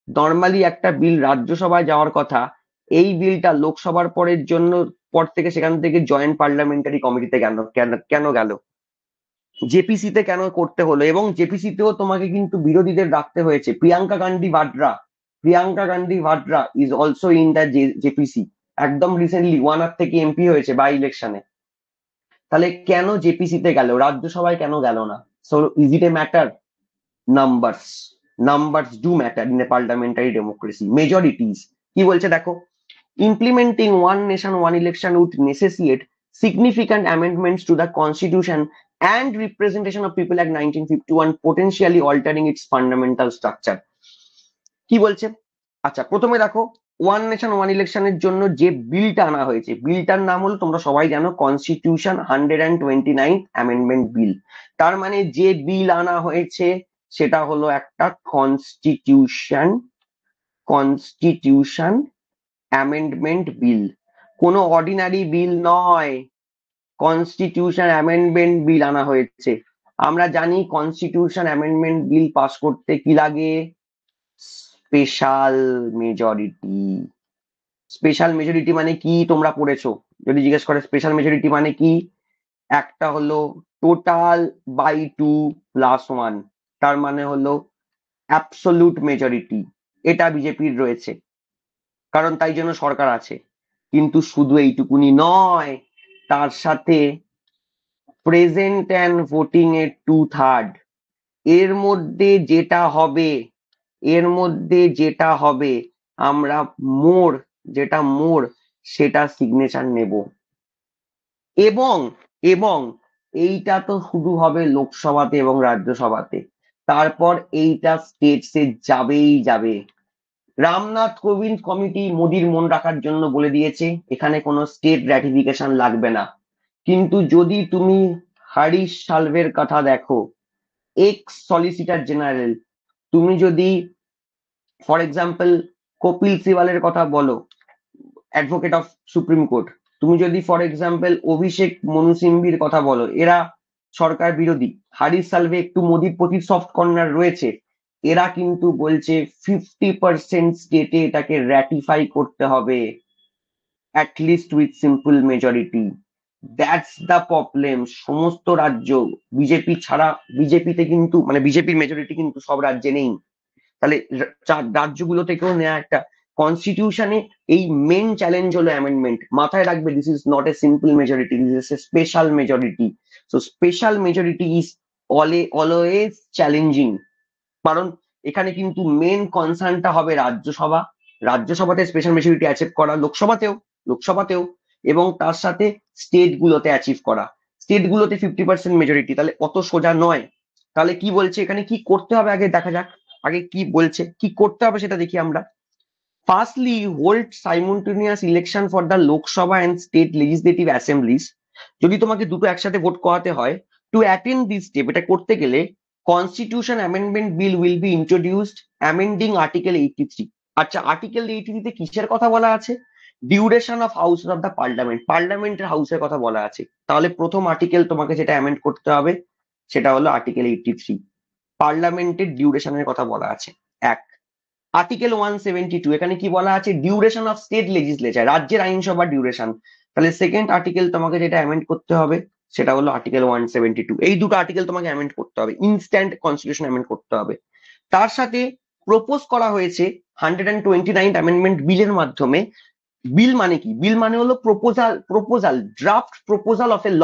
নর্মালি একটা বিল রাজ্যসভায় যাওয়ার কথা, এই বিলটা লোকসভার পরের জন্য, পর থেকে সেখান থেকে জয়েন্ট পার্লামেন্টারি কমিটিতে কেন কেন কেন গেল? জেপিসি তে কেন করতে হলো? এবং জেপিসি তেও তোমাকে কিন্তু বিরোধীদের রাখতে হয়েছে। Priyanka Gandhi Vadra is also in the JPC, একদম রিসেন্টলি 1 আর থেকে এমপি হয়েছে বাই ইলেকশনে। তাহলে কেন জেপিসি তে গেল, রাজ্যসভায় কেন গেল না? So is it a matter? Numbers, numbers do matter in a parliamentary democracy, majorities. কি বলছে দেখো, implementing one nation one election would necessitate significant amendments to the constitution and representation of people act 1951, potentially altering its fundamental structure। কি বলছে? আচ্ছা, প্রথমে দেখো, one nation one ইলেকশনের জন্য যে বিলটা আনা হয়েছে, বিলটার নাম হলো, তোমরা সবাই জানো, কনস্টিটিউশন 129 অ্যামেন্ডমেন্ট বিল। তার মানে যে বিল আনা হয়েছে সেটা হলো একটা কনস্টিটিউশন অ্যামেন্ডমেন্ট বিল, কোনো অর্ডিনারি বিল নয়। কনস্টিটিউশন অ্যামেন্ডমেন্ট বিল আনা হয়েছে। আমরা জানি কনস্টিটিউশন অ্যামেন্ডমেন্ট বিল পাস করতে কি লাগে, স্পেশাল মেজরিটি। স্পেশাল মেজরিটি মানে কি তোমরা পড়েছো? যদি জিজ্ঞেস করে স্পেশাল মেজরিটি মানে কি, একটা হলো টোটাল বাই 2+1, তার মানে হলো অ্যাবসোলুট মেজরিটি। এটা বিজেপির রয়েছে, কারণ তাই জন্য সরকার আছে। কিন্তু শুধু এইটুকুনি নয়, তার সাথে প্রেজেন্ট অ্যান্ড ভোটিং এর 2/3, এর মধ্যে যেটা হবে, এর মধ্যে যেটা হবে আমরা মোর, যেটা মোর সেটা সিগনেচার নেব। এবং এবং এইটা তো শুধু হবে লোকসভাতে এবং রাজ্যসভাতে, তারপর এইটা স্টেটসে যাবেই যাবে। রামনাথ কোবিন্দ কমিটি মোদির মন রাখার জন্য বলে দিয়েছে এখানে কোনো স্টেট র্যাটিফিকেশন লাগবে না। কিন্তু যদি তুমি হরিশ সালভের কথা দেখো, এক্স সলিসিটার জেনারেল, তুমি যদি ফর এক্সাম্পল কপিল সিবালের কথা বলো, অ্যাডভোকেট অফ সুপ্রিম কোর্ট, তুমি যদি ফর এক্সাম্পল অভিষেক মনু সিংভির কথা বলো, এরা সরকার বিরোধী। হারিস সালভে একটু মোদির প্রতি সফট কর্নার রয়েছে, এরা কিন্তু বলছে 50% স্টেটে এটাকে র্যাটিফাই করতে হবে, at least with simple majority. That's the problem. সমস্ত রাজ্য বিজেপি ছাড়া, বিজেপিতে কিন্তু মানে বিজেপির মেজরিটি কিন্তু সব রাজ্যে নেই। তাহলে রাজ্যগুলো থেকেও নেওয়া একটা কনস্টিটিউশনে এই মেন চ্যালেঞ্জ হলো অ্যামেন্ডমেন্ট। মাথায় রাখবে, this is not a simple majority, this is a special majority. So special majority is always challenging, কারণ এখানে কিন্তু মেন কনসার্নটা হবে রাজ্যসভা, রাজ্যসভাতে স্পেশাল মেজরিটি অ্যাচিভ করা, লোকসভাতেও এবং তার সাথে স্টেট গুলোতে অ্যাচিভ করা। স্টেট গুলোতে 50% মেজরিটি, তাহলে অত সোজা নয়। তাহলে কি বলছে এখানে, কি করতে হবে আগে দেখা যাক। আগে কি বলছে, কি করতে হবে সেটা দেখি আমরা। Firstly, hold simultaneous election for the Lok Sabha and state legislative assemblies. যদি তোমাকে দুটো একসাথে ভোট করাতে হয়, টু অ্যাটেন্ড দিস স্টেপ, এটা করতে গেলে constitution amendment bill will be introduced amending article 83। আচ্ছা, আর্টিকেল 83 তে কিসের কথা বলা আছে? Duration of house of the parliament, পার্লামেন্টের হাউসের কথা বলা আছে। তাহলে প্রথম আর্টিকেল তোমাকে যেটা অ্যামেন্ড করতে হবে সেটা হলো আর্টিকেল 83, পার্লামেন্টের ডিউরেশনের কথা বলা আছে। এক, আর্টিকেল 172, এখানে কি বলা আছে? ডিউরেশন অফ স্টেট লেজিসলেচার, রাজ্যের আইনসভার ডিউরেশন। তাহলে সেকেন্ড আর্টিকেল তোমাকে যেটা অ্যামেন্ড করতে হবে সেটা হলো আর্টিকেল 172। এই দুটো আর্টিকেল তোমাকে অ্যামেন্ড করতে হবে, ইনস্ট্যান্ট কনস্টিটিউশন অ্যামেন্ড করতে হবে। তার সাথে প্রপোজ করা হয়েছে 129 অ্যামেন্ডমেন্ট বিলের মাধ্যমে। বিল মানে কি? বিল মানে হলো প্রপোজাল, ড্রাফট প্রপোজাল অফ এ ল,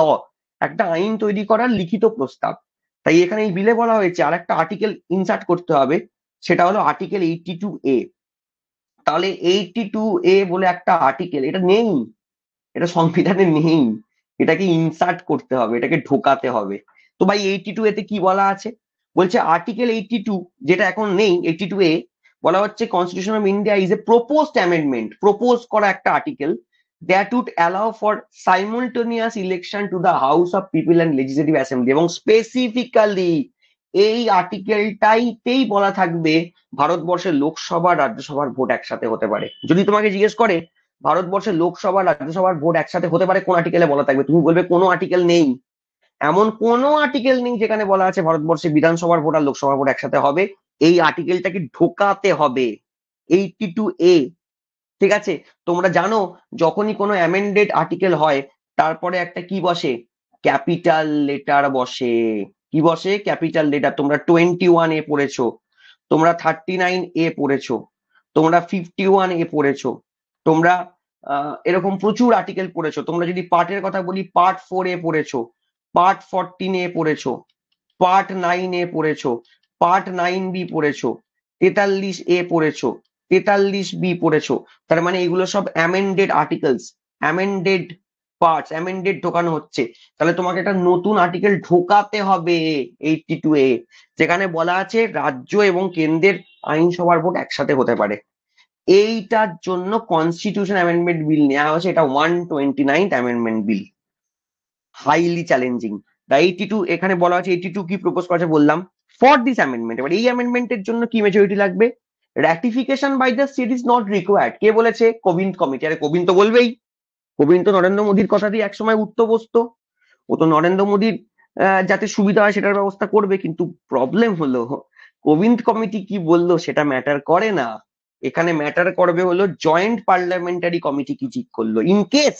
একটা আইন তৈরি করার লিখিত প্রস্তাব। তাই এখানে এই বিলে বলা হয়েছে আর একটা আর্টিকেল ইনসার্ট করতে হবে, সেটা হলো আর্টিকেল 82A। তাহলে 82A বলে একটা আর্টিকেল, এটা নেই, এটা সংবিধানে নেই, এটাকে ইনসার্ট করতে হবে, এটাকে ঢোকাতে হবে। তো ভাই 82A তে কি বলা আছে? বলছে আর্টিকেল 82, যেটা এখন নেই 82A, বলা হচ্ছে constitution of India is a proposed amendment, propose করা একটা article, that would allow for simultaneous election to the house of people and legislative assembly. এবং স্পেসিফিক্যালি এই আর্টিকেলটাইতেই বলা থাকবে ভারতবর্ষের লোকসভা রাজ্যসভার ভোট একসাথে হতে পারে। যদি তোমাকে জিজ্ঞেস করে ভারতবর্ষের লোকসভা রাজ্যসভার ভোট একসাথে হতে পারে কোন আর্টিকেলে বলা থাকবে, তুমি বলবে কোনো আর্টিকেল নেই। এমন কোনো আর্টিকেল নেই যেখানে বলা আছে ভারতবর্ষে বিধানসভার ভোট আর লোকসভার ভোট একসাথে হবে। এই আর্টিকেলটাকে ঢোকাতে হবে, 82A। ঠিক আছে? তোমরা জানো যখনই কোনো অ্যামেন্ডেড আর্টিকেল হয় তারপরে একটা কি বসে? ক্যাপিটাল লেটার বসে। কি বসে? Capital letter. তোমরা 21A পড়েছো, তোমরা 39A পড়েছো, তোমরা 51A পড়েছো, তোমরা এরকম প্রচুর আর্টিকেল পড়েছো। তোমরা যদি পার্টের কথা বলি, পার্ট 4A পড়েছো, পার্ট 14A পড়েছো, পার্ট 9A পড়েছো, পার্ট 9B পড়েছো, 43A পড়েছো, 43B পড়েছো। তার মানে এগুলো সব amended articles, amended parts, amended ঢোকানো হচ্ছে। তাহলে তোমাকে একটা নতুন আর্টিকেল ঢোকাতে হবে 82A, যেখানে বলা আছে রাজ্য এবং কেন্দ্রের আইনসভার ভোট একসাথে হতে পারে। এইটার জন্য কনস্টিটিউশন অ্যামেন্ডমেন্ট বিল নেওয়া হয়েছে, এটা 129th amendment bill, highly challenging. 82 এখানে বলা আছে, 82 কি প্রপোজ করেছে বললাম, ফর দিস অ্যামেন্ডমেন্ট। এবার এই অ্যামেন্ডমেন্টের জন্য কি মেজরিটি লাগবে? Ratification by the state is not required. কে বলেছে? কোবিন্দ কমিটি। আরে কোবিন্দ তো বলবেই, কোবিন্দ তো নরেন্দ্র মোদীর কথা দিয়ে একসময় উঠতো বসতো, ও তো নরেন্দ্র মোদীর যাতে সুবিধা হয় সেটার ব্যবস্থা করবে। কিন্তু প্রবলেম হলো, কোবিন্দ কমিটি কি বললো সেটা ম্যাটার করে না। এখানে ম্যাটার করবে হলো জয়েন্ট পার্লামেন্টারি কমিটি কি ঠিক করলো। ইন কেস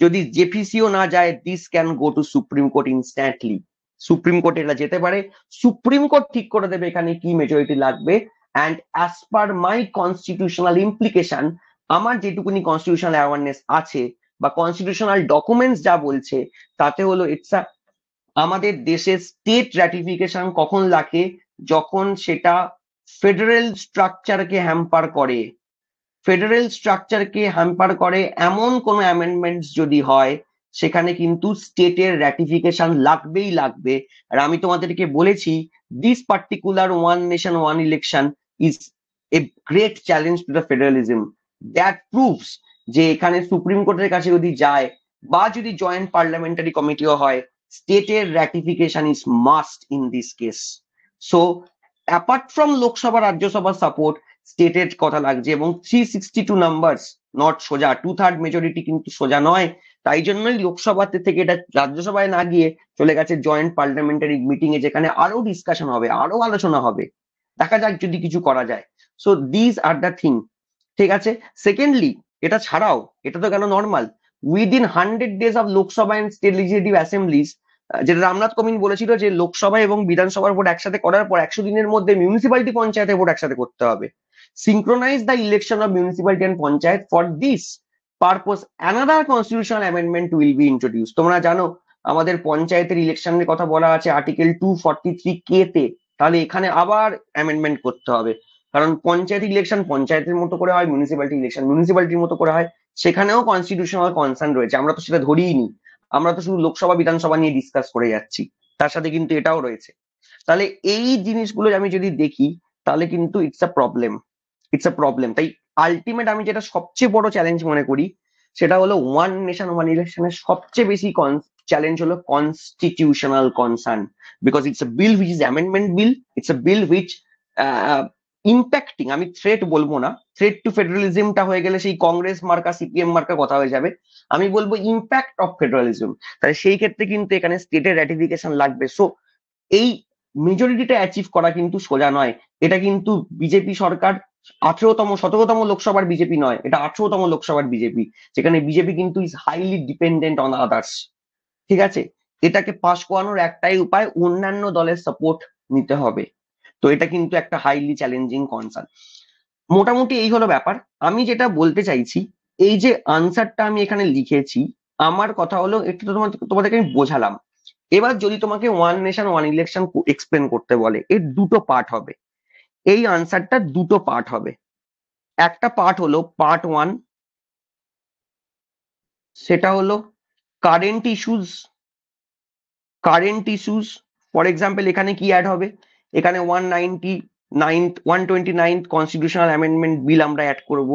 যদি জেপিসিও না যায়, this can go to supreme court instantly. Supreme কোর্টে এটা যেতে পারে, সুপ্রিম কোর্ট ঠিক করে দেবে এখানে কি মেজরিটি লাগবে। And as per my constitutional implication, আমার যেটুকুনি কনস্টিটিউশনাল অ্যাওয়ারনেস আছে বা কনস্টিটিউশনাল ডকুমেন্টস যা বলছে, তাতে হলো ইটস আমাদের দেশে স্টেট রাটিফিকেশন কখন লাগে? যখন সেটা ফেডারেল স্ট্রাকচারকে হ্যাম্পার করে। ফেডারেল স্ট্রাকচারকে হ্যাম্পার করে এমন কোন অ্যামেন্ডমেন্টস যদি হয়, সেখানে কিন্তু স্টেটের রাটিফিকেশন লাগবেই লাগবে। আর আমি তোমাদেরকে বলেছি, this particular one nation one election is a great challenge to the federalism. That proves যে এখানে সুপ্রিম কোর্টের কাছে যদি যায় বা যদি জয়েন্ট পার্লামেন্টারি কমিটিও হয়, স্টেটের ratification is must in this case. So apart from Lok Sabha Rajya Sabha support, স্টেটের কথা লাগছে। এবং 362 নাম্বারস নট সোজা, 2/3 মেজরিটি কিন্তু সোজা নয়। তাই জন্যই লোকসভাতে থেকে এটা রাজ্যসভায় না গিয়ে চলে গেছে জয়েন্ট পার্লামেন্টারি মিটিং এ, যেখানে আরো ডিসকাশন হবে, আরো আলোচনা হবে। দেখা যাক যদি কিছু করা যায়। So this are the thing. ঠিক আছে। সেকেন্ডলি, এটা ছাড়াও, এটা তো গেল normal, within 100 days of Lok Sabha and state legislative assemblies, যেটা রামনাথ কোবিন্দ বলেছিল যে লোকসভা এবং বিধানসভার ভোট একসাথে করার পর 100 দিনের মধ্যে মিউনিসিপ্যালিটি পঞ্চায়েতের ভোট একসাথে করতে হবে। Synchronize the election of municipality and panchayat. For this purpose, another constitutional amendment will be introduced. তোমরা জানো আমাদের পঞ্চায়েতের ইলেকশনের কথা বলা আছে আর্টিকেল 243K তে। তাহলে এখানে আবার অ্যামেন্ডমেন্ট করতে হবে, কারণ পঞ্চায়েত ইলেকশন পঞ্চায়েতের মতো করে হয়, মিউনিসিপ্যালিটি ইলেকশন মিউনিসিপ্যালিটির মতো করে হয়। সেখানেও কনস্টিটিউশনাল কনসার্ন রয়েছে, আমরা তো সেটা ধরিই নি। আমরা তো শুধু লোকসভা বিধানসভা নিয়ে ডিসকাস করে যাচ্ছি, তার সাথে কিন্তু এটাও রয়েছে। তাহলে এই জিনিসগুলো আমি যদি দেখি, তাহলে কিন্তু ইটস আ প্রবলেম। তাই আলটিমেট আমি যেটা সবচেয়ে বড় চ্যালেঞ্জ মনে করি, সেটা হলো ওয়ান নেশন ওয়ান ইলেকশনের সবচেয়ে বেশি চ্যালেঞ্জ হলো constitutional concern. Because it's a bill which is amendment bill, it's a bill which impacting, আমি থ্রেট বলবো না, থ্রেট টু ফেডারেলিজমটা হয়ে গেলে সেই কংগ্রেস মার্কা সিপিএম মার্কা কথা হয়ে যাবে। আমি বলবো ইম্প্যাক্ট অফ ফেডারেলিজম। তাহলে সেই ক্ষেত্রে কিন্তু এখানে স্টেটের র্যাটিফিকেশন লাগবে। সো এই মেজরিটিটা অ্যাচিভ করা কিন্তু সোজা নয়। এটা কিন্তু বিজেপি সরকার 17তম লোকসভার বিজেপি নয়, এটা 18তম লোকসভার বিজেপি, যেখানে বিজেপি কিন্তু is highly dependent on others. ঠিক আছে। এটাকে পাশ করানোর একটাই উপায়, অন্যান্য দলের সাপোর্ট নিতে হবে। তো এটা কিন্তু একটা হাইলি চ্যালেঞ্জিং কনসার্ন। মোটামুটি এই হলো ব্যাপার। আমি যেটা বলতে চাইছি, এই যে আনসারটা আমি এখানে লিখেছি, আমার কথা হলো একটু তো তোমাদেরকে আমি বোঝালাম। এবার যদি তোমাকে one nation one election explain করতে বলে, এর দুটো পার্ট হবে। এই আনসারটা দুটো পার্ট হবে। একটা পার্ট হলো পার্ট 1, সেটা হলো কারেন্ট ইস্যুস। ফর এক্সাম্পল এখানে কি অ্যাড হবে? এখানে 129th কনস্টিটিউশনাল অ্যামেন্ডমেন্ট বিল আমরা অ্যাড করব।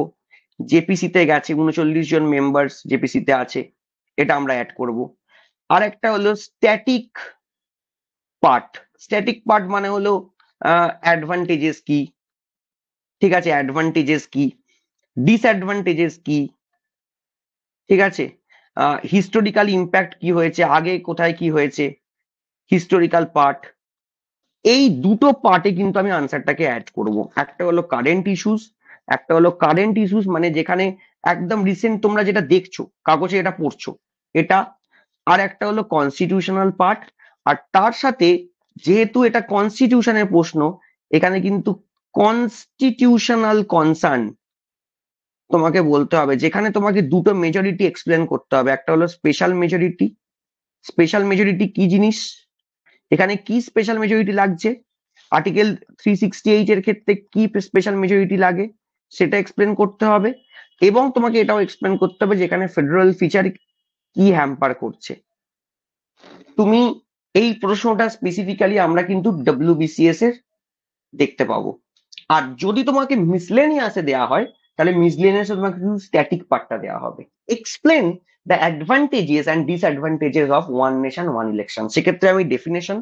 জেপিসি তে গেছে, 39 জন মেম্বার্স জেপিসি তে আছে, এটা আমরা অ্যাড করব। আর একটা হলো পার্ট স্ট্যাটিক পার্ট মানে হলো অ্যাডভান্টেজেস কি, ঠিক আছে, অ্যাডভান্টেজেস কি, ডিসঅ্যাডভান্টেজেস কি, ঠিক আছে, হিস্টোরিক্যাল ইম্প্যাক্ট কি হয়েছে, আগে কোথায় কি হয়েছে, হিস্টোরিক্যাল পার্ট। এই দুটো পার্টে কিন্তু আমি আনসারটাকে অ্যাড করব। একটা হলো কারেন্ট ইস্যুস, মানে যেখানে একদম রিসেন্ট তোমরা যেটা দেখছো কাগজে এটা পড়ছো এটা। আর একটা হলো কনস্টিটিউশনাল পার্ট। আর তার সাথে, যেহেতু এটা কনস্টিটিউশনের প্রশ্ন, এখানে কিন্তু কনস্টিটিউশনাল কনসার্ন তোমাকে বলতে হবে, যেখানে তোমাকে দুটো মেজরিটি এক্সপ্লেন করতে হবে। একটা হলো স্পেশাল মেজরিটি কি জিনিস, এখানে কি স্পেশাল মেজরিটি লাগছে, আর্টিকেল 368 এর ক্ষেত্রে কি স্পেশাল মেজরিটি লাগে সেটা এক্সপ্লেন করতে হবে। এবং তোমাকে এটাও এক্সপ্লেন করতে হবে যেখানে ফেডারেল ফিচার কি হ্যাম্পার করছে। তুমি এই প্রশ্নটা স্পেসিফিক্যালি আমরা কিন্তু ডব্লিউবিসিএস এর দেখতে পাবো। আর যদি তোমাকে মিসলেনিয়াসে দেওয়া হয়, তাহলে মিসলেনিয়াসে তোমাকে কিন্তু স্ট্যাটিক পার্টটা দেওয়া হবে। Explain the advantages and disadvantages of one nation one election. সেক্ষেত্রে আমি ডেফিনেশন,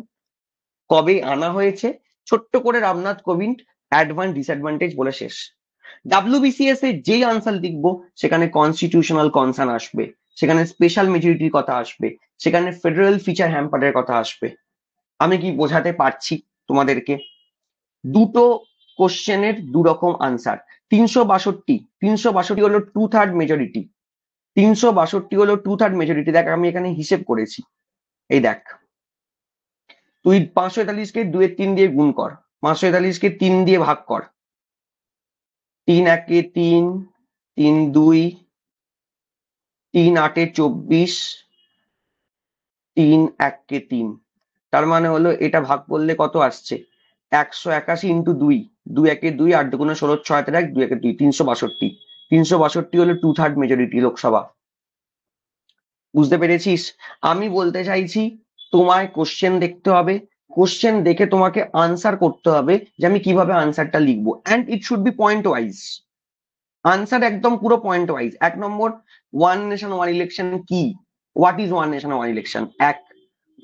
কবে আনা হয়েছে, ছোট্ট করে রামনাথ কোবিন্দ অ্যাডভান্স ডিসঅ্যাডভান্টেজ বলে শেষ। ডাব্লিউবিসিএস এ যেই আনসার লিখবো সেখানে কনস্টিটিউশনাল কনসার্ন আসবে, সেখানে স্পেশাল মেজরিটির কথা আসবে, সেখানে ফেডারেল ফিচার হ্যাম্পারের কথা আসবে। আমি কি বোঝাতে পারছি তোমাদেরকে? দুটো কোশ্চেনের দু রকম আনসার। 362, 362 হলো 2/3 মেজরিটি। 362 হলো 2/3 মেজরিটি। দেখ আমি এখানে হিসেব করেছি, এই দেখ, তুই 543কে 2 এর 3 দিয়ে গুণ কর, 543কে 3 দিয়ে ভাগ কর, 3 একে 3, 3 2, 3 8 24, 3 1 3। তার মানে হলো এটা ভাগ করলে কত আসছে, 181 ইন্টু 2, 2 একে 2, 8 2 16, 6 1, 2 একে 2, 362। 362 হলো 2/3 মেজরিটি লোকসভা। বুঝতে পেরেছিস? আমি বলতে চাইছি তোমায় কোশ্চেন দেখতে হবে, কোশ্চেন দেখে তোমাকে আনসার করতে হবে যে আমি কিভাবে আনসারটা লিখবো, and it should be point wise. Answer একদম পুরো point wise. 1 number, one nation one election কি, what is one nation one election. 1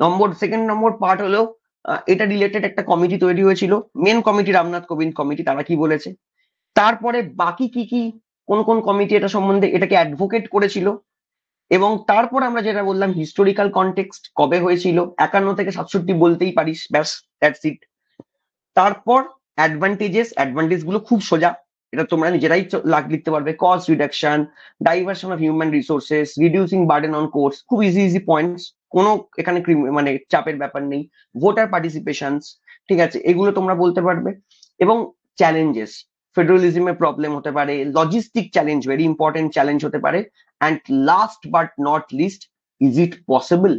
number. Second number part হলো এটা রিলেটেড একটা কমিটি তৈরি হয়েছিল, main committee Ramnath Kovind committee, তারা কি বলেছে। তারপরে বাকি কি কি, কোন কোন কমিটি এটা সম্বন্ধে এটাকে অ্যাডভোকেট করেছিল, এবং তারপর আমরা যেটা বললাম হিস্টোরিক্যাল কনটেক্সট, কবে হয়েছিল, 51 থেকে 67 বলতেই পারিস, ব্যাস, দ্যাটস ইট। তারপর অ্যাডভান্টেজেস, অ্যাডভান্টেজ গুলো খুব সোজা, এটা তোমরা নিজেরাই লিখতে পারবে। Cost reduction, diversion of human resources, reducing burden on courts, খুব ইজি ইজি পয়েন্টস, কোনো এখানে মানে চাপের ব্যাপার নেই। ভোটার পার্টিসিপেশন, ঠিক আছে, এগুলো তোমরা বলতে পারবে। এবং চ্যালেঞ্জেস, ফেডারালিজমের প্রবলেম হতে পারে, logistic challenge, very important challenge হতে পারে, and last but not list, is it possible,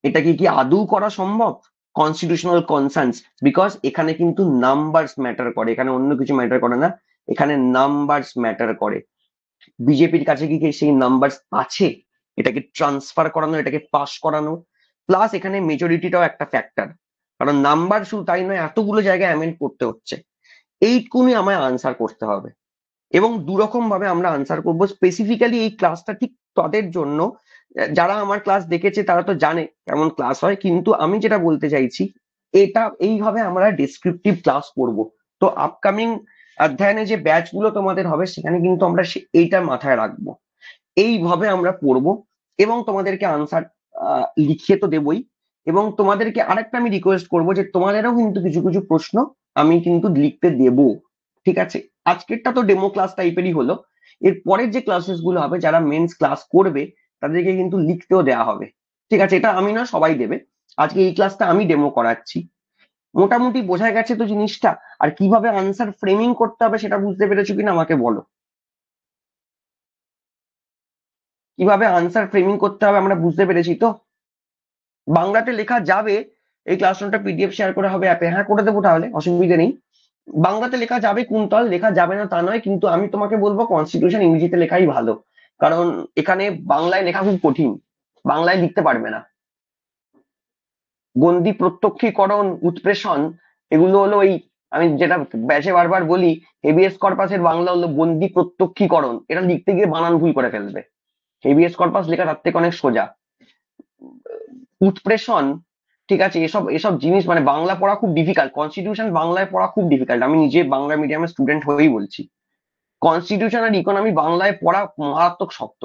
এটা কি আদৌ করা সম্ভব, কনস্টিটিউশনাল কনসার্নস। বিকজ এখানে কিন্তু নাম্বারস ম্যাটার করে, এখানে অন্য কিছু ম্যাটার করে না, এখানে নাম্বারস ম্যাটার করে। বিজেপির কাছে কি সেই নাম্বারস আছে এটাকে ট্রান্সফার করানো, এটাকে পাস করানো? প্লাস এখানে মেজরিটিটাও একটা ফ্যাক্টর, কারণ নাম্বার শুধু তাই নয়, এতগুলো জায়গায় অ্যামেন্ড করতে হচ্ছে। এইটুকুনি আমায় আনসার করতে হবে, এবং দুরকম ভাবে আমরা আনসার করব। স্পেসিফিক্যালি এই ক্লাসটা ঠিক তাদের জন্য, যারা আমার ক্লাস দেখেছে তারা তো জানে কেমন ক্লাস হয়, কিন্তু আমি যেটা বলতে চাইছি, এটা এইভাবে আমরা ডেসক্রিপটিভ ক্লাস করব। তো আপকামিং অধ্যয়নে যে ব্যাচ গুলো তোমাদের হবে সেখানে কিন্তু আমরা এইটা মাথায় রাখবো, এইভাবে আমরা পড়বো, এবং তোমাদেরকে আনসার লিখিয়ে তো দেবই। এবং তোমাদেরকে আরেকটা আমি রিকোয়েস্ট করবো যে তোমাদেরও কিন্তু কিছু কিছু প্রশ্ন আমি কিন্তু লিখতে দেব, ঠিক আছে? আজকেরটা তো ডেমো ক্লাস টাইপেরই হলো, এর পরের যে ক্লাসেস গুলো হবে, যারা মেন্স ক্লাস করবে তাদেরকে কিন্তু লিখতেও দেওয়া হবে, ঠিক আছে? এটা আমি না, সবাই দেবে। আজকে এই ক্লাসটা আমি ডেমো করাচ্ছি। মোটামুটি বোঝা গেছে তো জিনিসটা? আর কিভাবে আনসার ফ্রেমিং করতে হবে সেটা বুঝতে পেরেছো কিনা আমাকে বলো। কিভাবে আনসার ফ্রেমিং করতে হবে আমরা বুঝতে পেরেছি তো? বাংলাতে লেখা যাবে, এই ক্লাসরুমটা পিডিএফ শেয়ার করা হবে অ্যাপে, হ্যাঁ করে দেবো, তাহলে অসুবিধা নেই। বাংলাতে লেখা যাবে, কুন্তল, লেখা যাবে না তা নয়, কিন্তু আমি তোমাকে বলবো কনস্টিটিউশন ইংরেজিতে লেখাই ভালো, কারণ এখানে বাংলায় লেখা খুব কঠিন, বাংলায় লিখতে পারবে না। গণ্ডি প্রত্যক্ষীকরণ, উৎপ্রেষণ, এগুলো হলো ওই, আমি যেটা ব্যাচে বারবার বলি, হেভিয়েস কর্পাসের বাংলা হলো বন্দি প্রত্যক্ষীকরণ, এটা লিখতে গিয়ে বানান ভুল করে ফেলবে। হেভিয়েস কর্পাস লেখা তার থেকে অনেক সোজা। উৎপ্রেষণ, ঠিক আছে, এসব এসব জিনিস মানে বাংলা পড়া খুব ডিফিকাল্ট, কনস্টিটিউশন বাংলায় পড়া খুব ডিফিকাল্ট, আমি নিজে বাংলা মিডিয়ামের স্টুডেন্ট হয়েই বলছি। কনস্টিটিউশন আর ইকোনমি বাংলায় পড়া মারাত্মক শক্ত।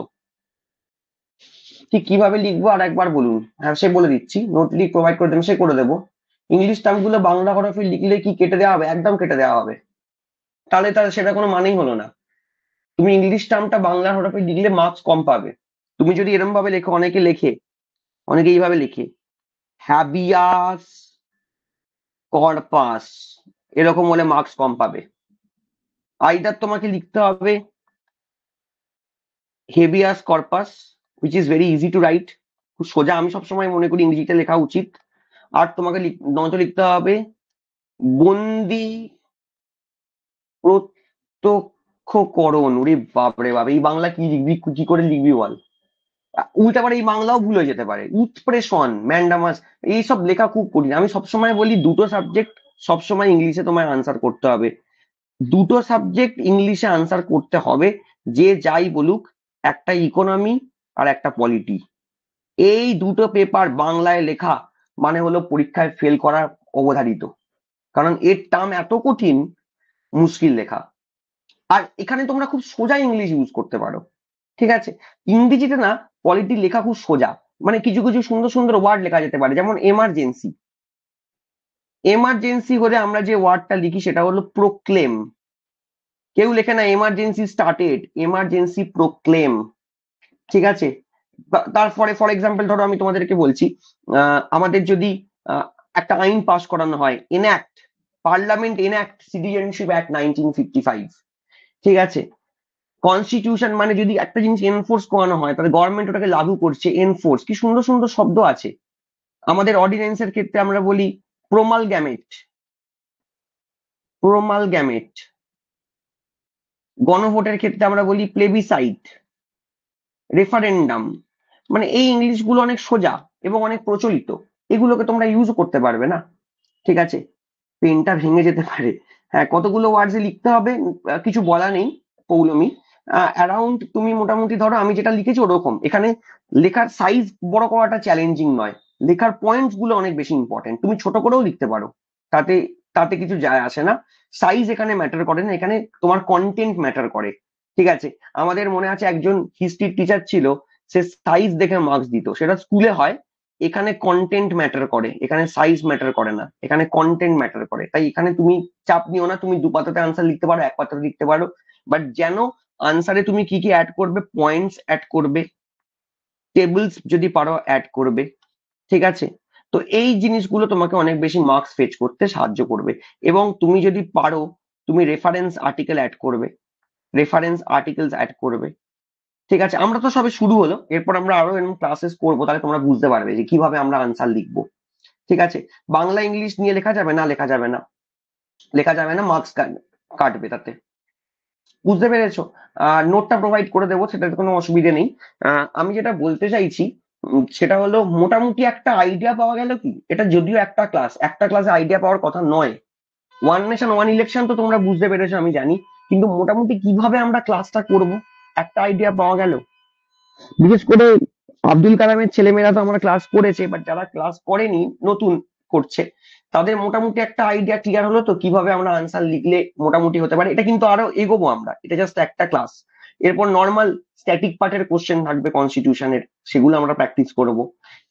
ঠিক কিভাবে লিখবো আর একবার বলুন? হ্যাঁ সে বলে দিচ্ছি, নোট লিখ প্রোভাইড করে দেবেন, সে করে দেবো। ইংলিশ টার্মগুলো বাংলা হরফে লিখলে কি কেটে দেওয়া হবে? একদম কেটে দেওয়া হবে, তাহলে তাহলে সেটা কোনো মানেই হলো না। তুমি ইংলিশ টার্মটা বাংলা হরফে লিখলে মার্কস কম পাবে। তুমি যদি এরকম ভাবে লেখো, অনেকে লেখে, অনেকে এইভাবে লেখে, হ্যাবিয়াস কর্পাস, এরকম হলে মার্কস কম পাবে। আইদার তোমাকে লিখতে হবে habeas corpus, which is very easy to right, খুব সোজা, আমি সবসময় মনে করি ইংরেজিতে লেখা উচিত। আর তোমাকে নয়তো লিখতে হবে বন্দি প্রত্যক্ষকরণ। ওরে বাপরে বাপ, এই বাংলা কি লিখবি, কি করে লিখবি বল? উল্টা পারে এই বাংলাও ভুল হয়ে যেতে পারে। উৎপ্রেষণ, ম্যান্ডামাস, এইসব লেখা খুব কঠিন। আমি সবসময় বলি দুটো সাবজেক্ট সবসময় ইংলিশে তোমায় আনসার করতে হবে, দুটো সাবজেক্ট ইংলিশে আনসার করতে হবে, যে যাই বলুক, একটা ইকোনমি আর একটা পলিটি। এই দুটো পেপার বাংলায় লেখা মানে হলো পরীক্ষায় ফেল করা অবধারিত, কারণ এর টার্ম এত কঠিন, মুশকিল লেখা। আর এখানে তোমরা খুব সোজা ইংলিশ ইউজ করতে পারো, ঠিক আছে? ইংরেজিতে না পলিটি লেখা খুব সোজা, মানে কিছু কিছু সুন্দর সুন্দর ওয়ার্ড লেখা যেতে পারে, যেমন এমার্জেন্সি। এমার্জেন্সি হলে আমরা যে ওয়ার্ডটা লিখি সেটা হলো প্রোক্লেম। কেউ লেখে না এমার্জেন্সি স্টার্টেড, এমার্জেন্সি প্রোক্লেম, ঠিক আছে? তারপরে ফর এক্সাম্পল ধরো আমি তোমাদেরকে বলছি, আমাদের যদি আহ, একটা আইন পাস করানো হয়, এনঅ্যাক্ট, পার্লামেন্ট এনঅ্যাক্ট সিটিজেনশিপ অ্যাক্ট 1955, ঠিক আছে? কনস্টিটিউশন মানে যদি একটা জিনিস এনফোর্স করানো হয় তাহলে গভর্নমেন্ট ওটাকে লাগু করছে, এনফোর্স, কি সুন্দর সুন্দর শব্দ আছে। আমাদের অর্ডিন্যান্সের ক্ষেত্রে আমরা বলি প্রোমালগ্যামেট, প্রোমালগ্যামেট। গণভোটের ক্ষেত্রে আমরা বলি প্লেবিসাইট, রেফারেন্ডাম। মানে এই ইংলিশ গুলো অনেক সোজা এবং অনেক প্রচলিত, এগুলোকে তোমরা ইউজ করতে পারবে না, ঠিক আছে? পেনটা ভেঙে যেতে পারে। হ্যাঁ, কতগুলো ওয়ার্ডস লিখতে হবে, কিছু বলা নেই, পৌলমি। অ্যারাউন্ড তুমি মোটামুটি ধরো আমি যেটা লিখেছি ওরকম। এখানে লেখার সাইজ বড় করাটা চ্যালেঞ্জিং নয়, লেখার পয়েন্টস গুলো অনেক বেশি ইম্পর্টেন্ট। তুমি ছোট করেও লিখতে পারো, তাতে তাতে কিছু যায় আসে না। সাইজ এখানে ম্যাটার করে না, এখানে তোমার কন্টেন্ট ম্যাটার করে, ঠিক আছে? আমাদের মনে আছে একজন হিস্ট্রির টিচার ছিল, সে সাইজ দেখে মার্কস দিত, সেটা স্কুলে হয়। এখানে কন্টেন্ট ম্যাটার করে, এখানে সাইজ ম্যাটার করে না, এখানে কন্টেন্ট ম্যাটার করে। তাই এখানে তুমি চাপ নিও না, তুমি দু পাতাতে আনসার লিখতে পারো, এক পাতাতে লিখতে পারো, বাট যেন আনসারে তুমি কি কি অ্যাড করবে, পয়েন্টস অ্যাড করবে, টেবিলস যদি পারো অ্যাড করবে, ঠিক আছে? তো এই জিনিসগুলো তোমাকে অনেক বেশি মার্কস ফেচ করতে সাহায্য করবে। এবং তুমি যদি পারো, তুমি রেফারেন্স আর্টিকেল অ্যাড করবে, রেফারেন্স আর্টিকেলস অ্যাড করবে, ঠিক আছে? আমরা তো সবে শুরু হলো, এরপর আমরা আরো এরকম ক্লাসেস করবো, তাহলে তোমরা বুঝতে পারবে যে কিভাবে আমরা আনসার লিখবো, ঠিক আছে? বাংলা ইংলিশ নিয়ে লেখা যাবে না, লেখা যাবে না, লেখা যাবে না, মার্কস কাটবে তাতে, বুঝতে পেরেছো? নোটটা প্রোভাইড করে দেবো, সেটাতে কোনো অসুবিধে নেই। আমি যেটা বলতে চাইছি সেটা হলো মোটামুটি একটা আইডিয়া পাওয়া গেল কি, এটা যদিও একটা ক্লাস, একটা ক্লাসে আইডিয়া পাওয়ার কথা নয়। ওয়ান নেশন ওয়ান ইলেকশন তো তোমরা বুঝতে পেরেছো আমি জানি, কিন্তু মোটামুটি কিভাবে আমরা ক্লাসটা করব একটা আইডিয়া পাওয়া গেল। বিশেষ করে আব্দুল কালামের ছেলেমেয়েরা তো আমরা ক্লাস করেছে, বাট যারা ক্লাস করেনি, নতুন করছে, তাদের মোটামুটি একটা আইডিয়া ক্লিয়ার হলো তো কিভাবে আমরা আনসার লিখলে মোটামুটি হতে পারে। এটা কিন্তু আরো এগোবো আমরা, এটা জাস্ট একটা ক্লাস। এরপর নর্মাল স্ট্যাটিক পার্টের কোশ্চেন থাকবে কনস্টিটিউশনের, সেগুলো আমরা প্র্যাকটিস করব,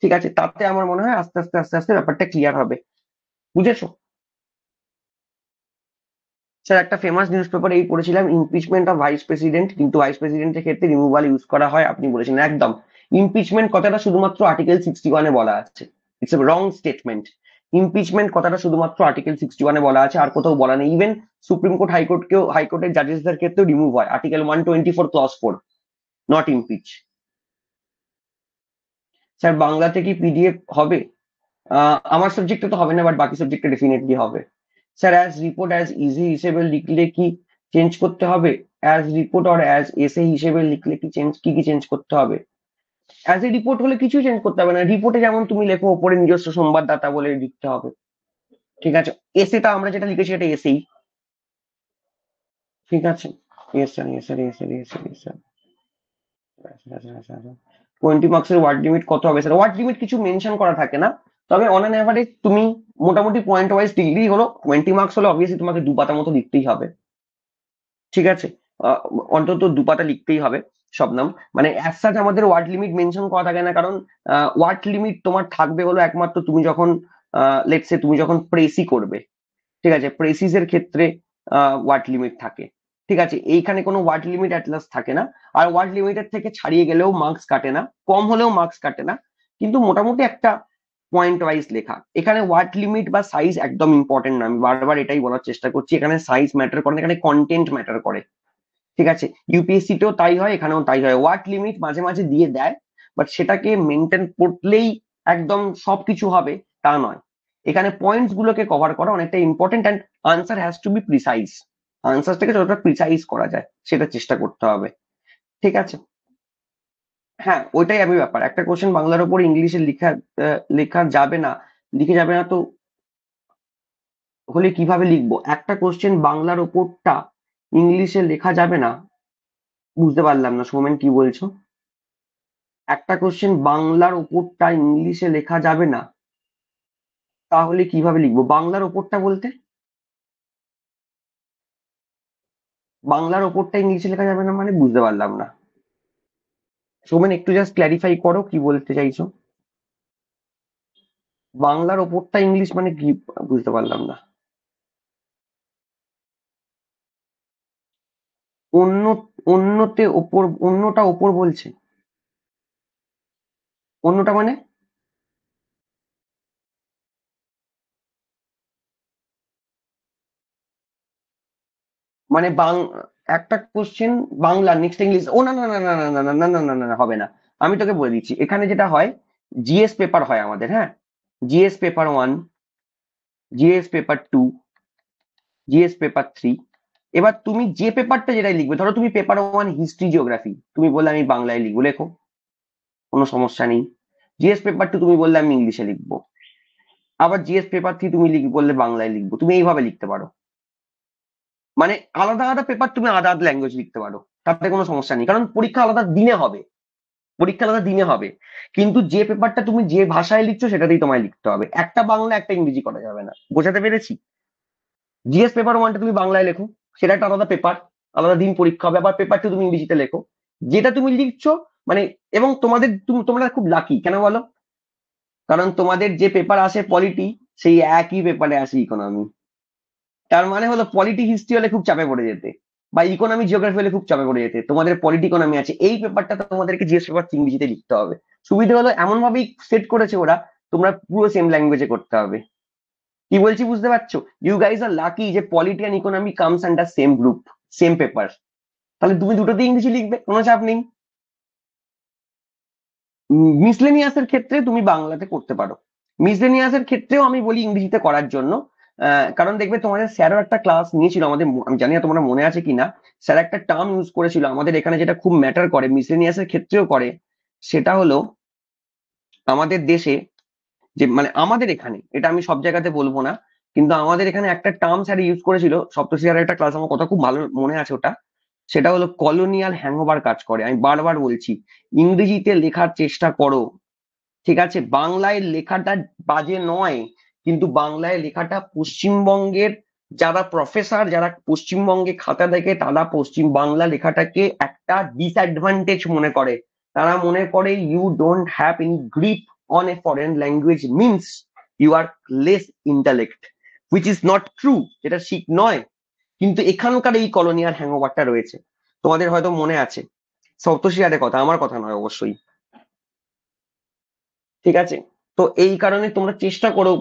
ঠিক আছে? তাতে আমার মনে হয় আস্তে আস্তে আস্তে আস্তে ব্যাপারটা ক্লিয়ার হবে, বুঝেছো? স্যার একটা ফেমাস নিউজ পেপার এই পড়েছিলাম, ইমপিচমেন্ট অফ ভাইস প্রেসিডেন্ট, কিন্তু ভাইস প্রেসিডেন্টের ক্ষেত্রে রিমুভাল ইউজ করা হয়, আপনি বলেছেন একদম। ইমপিচমেন্ট কথাটা শুধুমাত্র আর্টিকেল 61-এ বলা আছে, it's a wrong statement. Impeachment কথাটা শুধুমাত্র আর্টিকেল 61-এ বলা আছে, আর কোথাও বলা নেই। ইভেন সুপ্রিম কোর্ট হাইকোর্টকেও, হাইকোর্টের জাজেসদের ক্ষেত্রেও রিমুভ হয় article 124 clause 4, not impeach. Sir বাংলাতে কি পিডিএফ হবে? আমার সাবজেক্টে তো হবে না, বাট বাকি সাবজেক্টে ডেফিনেটলি হবে। Sir as report as easy হিসেবে লিখলে কি চেঞ্জ করতে হবে? অ্যাজ রিপোর্ট অর অ্যাজ এসে হিসেবে লিখলে কি কি চেঞ্জ করতে হবে? অ্যাজ এ রিপোর্ট হলে কিছু চেঞ্জ করতে হবে না, রিপোর্টে যেমন তুমি লেখো ওপরে নিজস্ব সংবাদদাতা বলে লিখতে হবে, ঠিক আছে? এসেটা আমরা যেটা লিখেছি এটা এসেই, ঠিক আছে? Yes sir, yes sir, yes sir, yes sir, yes sir. 20 মার্কসের ওয়ার্ড লিমিট কত হবে? স্যার ওয়ার্ড লিমিট কিছু মেনশন করা থাকে না, তবে অন অ্যান অ্যাভারেজ তুমি মোটামুটি পয়েন্ট ওয়াইজ লিখলেই হলো। 20 মার্কস হলে অবভিয়াসলি তোমাকে দু পাতা মতো লিখতেই হবে, ঠিক আছে? আহ, অন্তত দু পাতা লিখতেই হবে শবনম। মানে অ্যাজ সাচ আমাদের ওয়ার্ড লিমিট মেনশন করা থাকে না, কারণ ওয়ার্ড লিমিট তোমার থাকবে হলো একমাত্র তুমি যখন লেটস সে তুমি যখন প্রেসি করবে, ঠিক আছে? প্রেসিসের ক্ষেত্রে ওয়ার্ড লিমিট থাকে, ঠিক আছে? এইখানে কোনো ওয়ার্ড লিমিট অ্যাটলাস থাকে না। আর ওয়ার্ড লিমিটের থেকে ছাড়িয়ে গেলেও মার্কস কাটে না, কম হলেও মার্কস কাটে না, কিন্তু মোটামুটি একটা পয়েন্ট ওয়াইজ লেখা। এখানে ওয়ার্ড লিমিট বা সাইজ একদম ইম্পর্টেন্ট না, আমি বারবার এটাই বলার চেষ্টা করছি, এখানে সাইজ ম্যাটার করে না, এখানে কন্টেন্ট ম্যাটার করে, ঠিক আছে? ইউপিএসসি তেও তাই হয়, এখানেও তাই হয়। ওয়ার্ড লিমিট মাঝে মাঝে দিয়ে দেয়, বাট সেটাকে মেনটেন করলেই একদম সবকিছু হবে তা নয়। এখানে পয়েন্টস গুলোকে কভার করা অনেকটা important, and answer has to be precise. আনসারটাকে যতটা প্রিসাইজ করা যায় সেটা চেষ্টা করতে হবে, ঠিক আছে? হ্যাঁ, ওইটাই আমি ব্যাপার, একটা কোশ্চেন বাংলার উপর ইংলিশে লেখা লেখা যাবে না, লিখে যাবে না তো হলে কিভাবে লিখবো? একটা কোশ্চেন বাংলার ওপরটা ইংলিশে লেখা যাবে না? বুঝতে পারলাম না সৌমেন, কি বলছো? একটা কোশ্চেন বাংলার ওপরটা ইংলিশে লেখা যাবে না, তাহলে কিভাবে লিখবো? বাংলার ওপরটা বলতে বাংলার ওপরটা ইংলিশে লেখা যাবে না মানে বুঝতে পারলাম না। সৌমেন একটু জাস্ট ক্ল্যারিফাই করো, কি বলতে চাইছো? বাংলার ওপরটা ইংলিশ মানে কি? বুঝতে পারলাম না। অন্য, অন্যতে ওপর, অন্যটা ওপর বলছে? অন্যটা মানে? মানে একটা কোশ্চেন বাংলা নেক্সট ইংলিশ, ও না না না না না না না না না না না না, হবে না। আমি তোকে বলে দিচ্ছি, এখানে যেটা হয়, জিএস পেপার হয় আমাদের, হ্যাঁ। GS paper 1, GS paper 2, GS paper 3। এবার তুমি যে পেপারটা যেটাই লিখবে, ধরো তুমি পেপার 1 হিস্ট্রি জিওগ্রাফি, তুমি বললে আমি বাংলায় লিখবো, লেখো, কোনো সমস্যা নেই। জিএস পেপার 2 তুমি বললে আমি ইংলিশে লিখবো। আবার জিএস পেপার 3 তুমি বললে বাংলায় লিখবো, তুমি এইভাবে লিখতে পারো। মানে আলাদা আলাদা পেপার তুমি আলাদা আলাদা ল্যাঙ্গুয়েজ লিখতে পারো, তাতে কোনো সমস্যা নেই, কারণ পরীক্ষা আলাদা দিনে হবে। পরীক্ষা আলাদা দিনে হবে, কিন্তু যে পেপারটা তুমি যে ভাষায় লিখছো সেটাতেই তোমায় লিখতে হবে, একটা বাংলা একটা ইংরেজি করা যাবে না। বোঝাতে পেরেছি? জিএস পেপার 1টা তুমি বাংলায় লেখো, সেটা একটা আলাদা পেপার, আলাদা দিন পরীক্ষা হবে। আবার পেপার 2 তুমি ইংরেজিতে লেখো, যেটা তুমি লিখছো, মানে। এবং তোমরা খুব লাকি কেন বলো? কারণ তোমাদের যে পেপার আসে পলিটি, সেই একই পেপারে আসে ইকোনমি। তার মানে হলো পলিটি হিস্ট্রি হলে খুব চাপে পড়ে যেতে, বা ইকোনমি জিওগ্রাফি হলে খুব চাপে পড়ে যেতে, তোমাদের পলিটি ইকোনমি আছে, এই পেপারটা তোমাদেরকে জিএস পেপার ইংরেজিতে লিখতে হবে। সুবিধা হলো এমন ভাবেই সেট করেছে ওরা, তোমরা পুরো সেম ল্যাঙ্গুয়েজে করতে হবে। কি বলছি বুঝতে পারছো? ইউ গাইজ আর লাকি যে polity and economy comes under same group, same paper. তাহলে তুমি দুটোতে ইংরেজি লিখবে, কোনো চাপ নেই। মিসলেনিয়াসের ক্ষেত্রে তুমি বাংলাতে করতে পারো। মিসলেনিয়াসের ক্ষেত্রেও আমি বলি ইংরেজিতে করার জন্য। কারণ দেখবে তোমাদের স্যারও একটা ক্লাস নিয়েছিল আমাদের, আমি জানি না তোমার মনে আছে কিনা। স্যার একটা টার্ম ইউজ করেছিল আমাদের এখানে, যেটা খুব ম্যাটার করে, মিসলেনিয়াসের ক্ষেত্রেও করে। সেটা হলো, আমাদের দেশে, যে মানে আমাদের এখানে, এটা আমি সব জায়গাতে বলবো না, কিন্তু আমাদের এখানে একটা টার্ম স্যার ইউজ করেছিল, সপ্তর্ষি স্যারের একটা ক্লাস, আমার কথা খুব ভালো মনে আছে ওটা। সেটা হলো কলোনিয়াল হ্যাংওভার কাজ করে। আমি বারবার বলছি, ইংরেজিতে লেখার চেষ্টা করো, ঠিক আছে? বাংলায় লেখাটা বাজে নয়, কিন্তু বাংলায় লেখাটা পশ্চিমবঙ্গের যারা প্রফেসর, যারা পশ্চিমবঙ্গে খাতা দেখে, তারা পশ্চিম বাংলা লেখাটাকে একটা ডিসঅ্যাডভান্টেজ মনে করে। তারা মনে করে you don't have any grip on a foreign language means you are less intellect, which is not true, যেটা ঠিক নয়। কিন্তু এখানকার এই কলোনিয়াল হ্যাংওভারটা রয়েছে, তোমাদের হয়তো মনে আছে। সপ্তশিয়ারের কথা, আমার কথা নয় অবশ্যই। ঠিক আছে? তো এই কারণে তোমরা চেষ্টা করো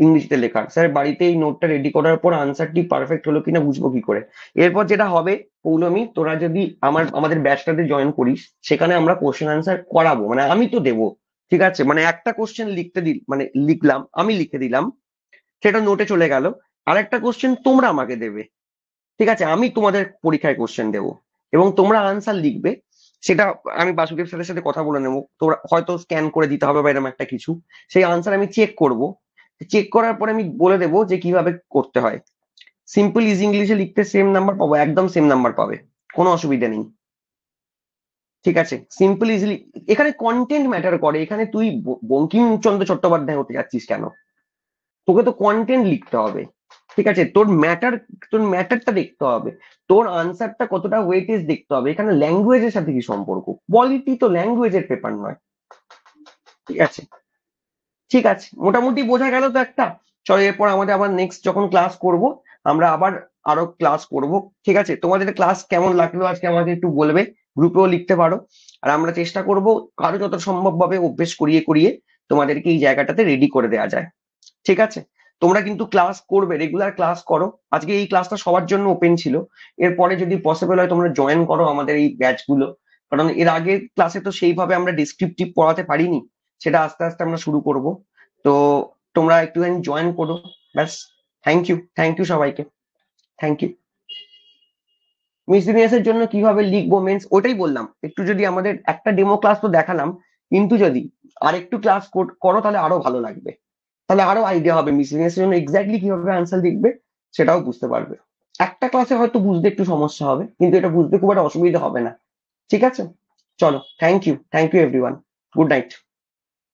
ইংরেজিতে লেখার। স্যার বাড়িতে এই নোটটা রেডি করার পর আনসারটি পারফেক্ট হলো কিনা বুঝবো কি করে? এরপর যেটা হবে, পৌলমি, তোরা যদি আমাদের ব্যাচটাতে জয়েন করিস, সেখানে আমরা কোশ্চেন আনসার করাবো, মানে আমি তো দেবো। ঠিক আছে? মানে একটা কোশ্চেন মানে লিখলাম, আমি লিখে দিলাম, সেটা নোটে চলে গেল। আর একটা কোশ্চেন তোমরা আমাকে দেবে, ঠিক আছে? আমি তোমাদের পরীক্ষায় কোশ্চেন দেবো, এবং তোমরা আনসার লিখবে। সেটা আমি বাসুদেব স্যারের সাথে কথা বলে নেবো, তোরা হয়তো স্ক্যান করে দিতে হবে বা এরকম একটা কিছু। সেই আনসার আমি চেক করব, চেক করার পরে আমি বলে দেবো যে কিভাবে করতে হয়। সিম্পল ইজি ইংলিশে লিখতে সেম নাম্বার পাবো, একদম সেম নাম্বার পাবে, কোনো অসুবিধা নেই। ঠিক আছে? সিম্পল ইজিলি, এখানে কন্টেন্ট ম্যাটার করে। এখানে তুই বঙ্কিমচন্দ্র চট্টোপাধ্যায় হতে যাচ্ছিস কেন? তোকে তো কন্টেন্ট লিখতে হবে। ঠিক আছে? তোর ম্যাটারটা দেখতে হবে, তোর আনসারটা কতটা ওয়েটেজ দেখতে হবে। এখানে ল্যাঙ্গুয়েজের সাথে কি সম্পর্ক? পলিটি তো ল্যাঙ্গুয়েজের পেপার নয়। ঠিক আছে? ঠিক আছে, মোটামুটি বোঝা গেল তো একটা। চলো, এরপর আমাদের আবার নেক্সট যখন ক্লাস করব, আমরা আবার আরো ক্লাস করব। ঠিক আছে? তোমাদের ক্লাস কেমন লাগলো আজকে আমাকে একটু বলবে, গ্রুপেও লিখতে পারো। আর আমরা চেষ্টা করব কারো যত সম্ভব ভাবে অভ্যেস করিয়ে করিয়ে তোমাদেরকে এই জায়গাটাতে রেডি করে দেওয়া যায়। ঠিক আছে? তোমরা কিন্তু ক্লাস করবে, রেগুলার ক্লাস করো। আজকে এই ক্লাসটা সবার জন্য ওপেন ছিল। এরপরে যদি পসিবল হয় তোমরা জয়েন করো আমাদের এই ব্যাচ গুলো, কারণ এর আগের ক্লাসে তো সেইভাবে আমরা ডিসক্রিপটিভ পড়াতে পারিনি, সেটা আস্তে আস্তে আমরা শুরু করব। তো তোমরা একটুখানি জয়েন করো, ব্যাস। থ্যাংক ইউ, থ্যাংক ইউ সবাইকে। Thank you. মিসলিনিয়াস এর জন্য কিভাবে লিখবো মিন্স ওটাই বললাম, একটু যদি আমাদের একটা ডেমো ক্লাস তো দেখালাম, কিন্তু যদি আরেকটু ক্লাস করো তাহলে আরো ভালো লাগবে। তাহলে আরো আইডিয়া হবে মিসলিনিয়াস জন্য এক্স্যাক্টলি কিভাবে আনসার লিখবে, সেটাও বুঝতে পারবে। একটা ক্লাসে হয়তো বুঝতে একটু সমস্যা হবে, কিন্তু এটা বুঝতে খুব একটা অসুবিধা হবে না। ঠিক আছে, চলো, thank you everyone, good night.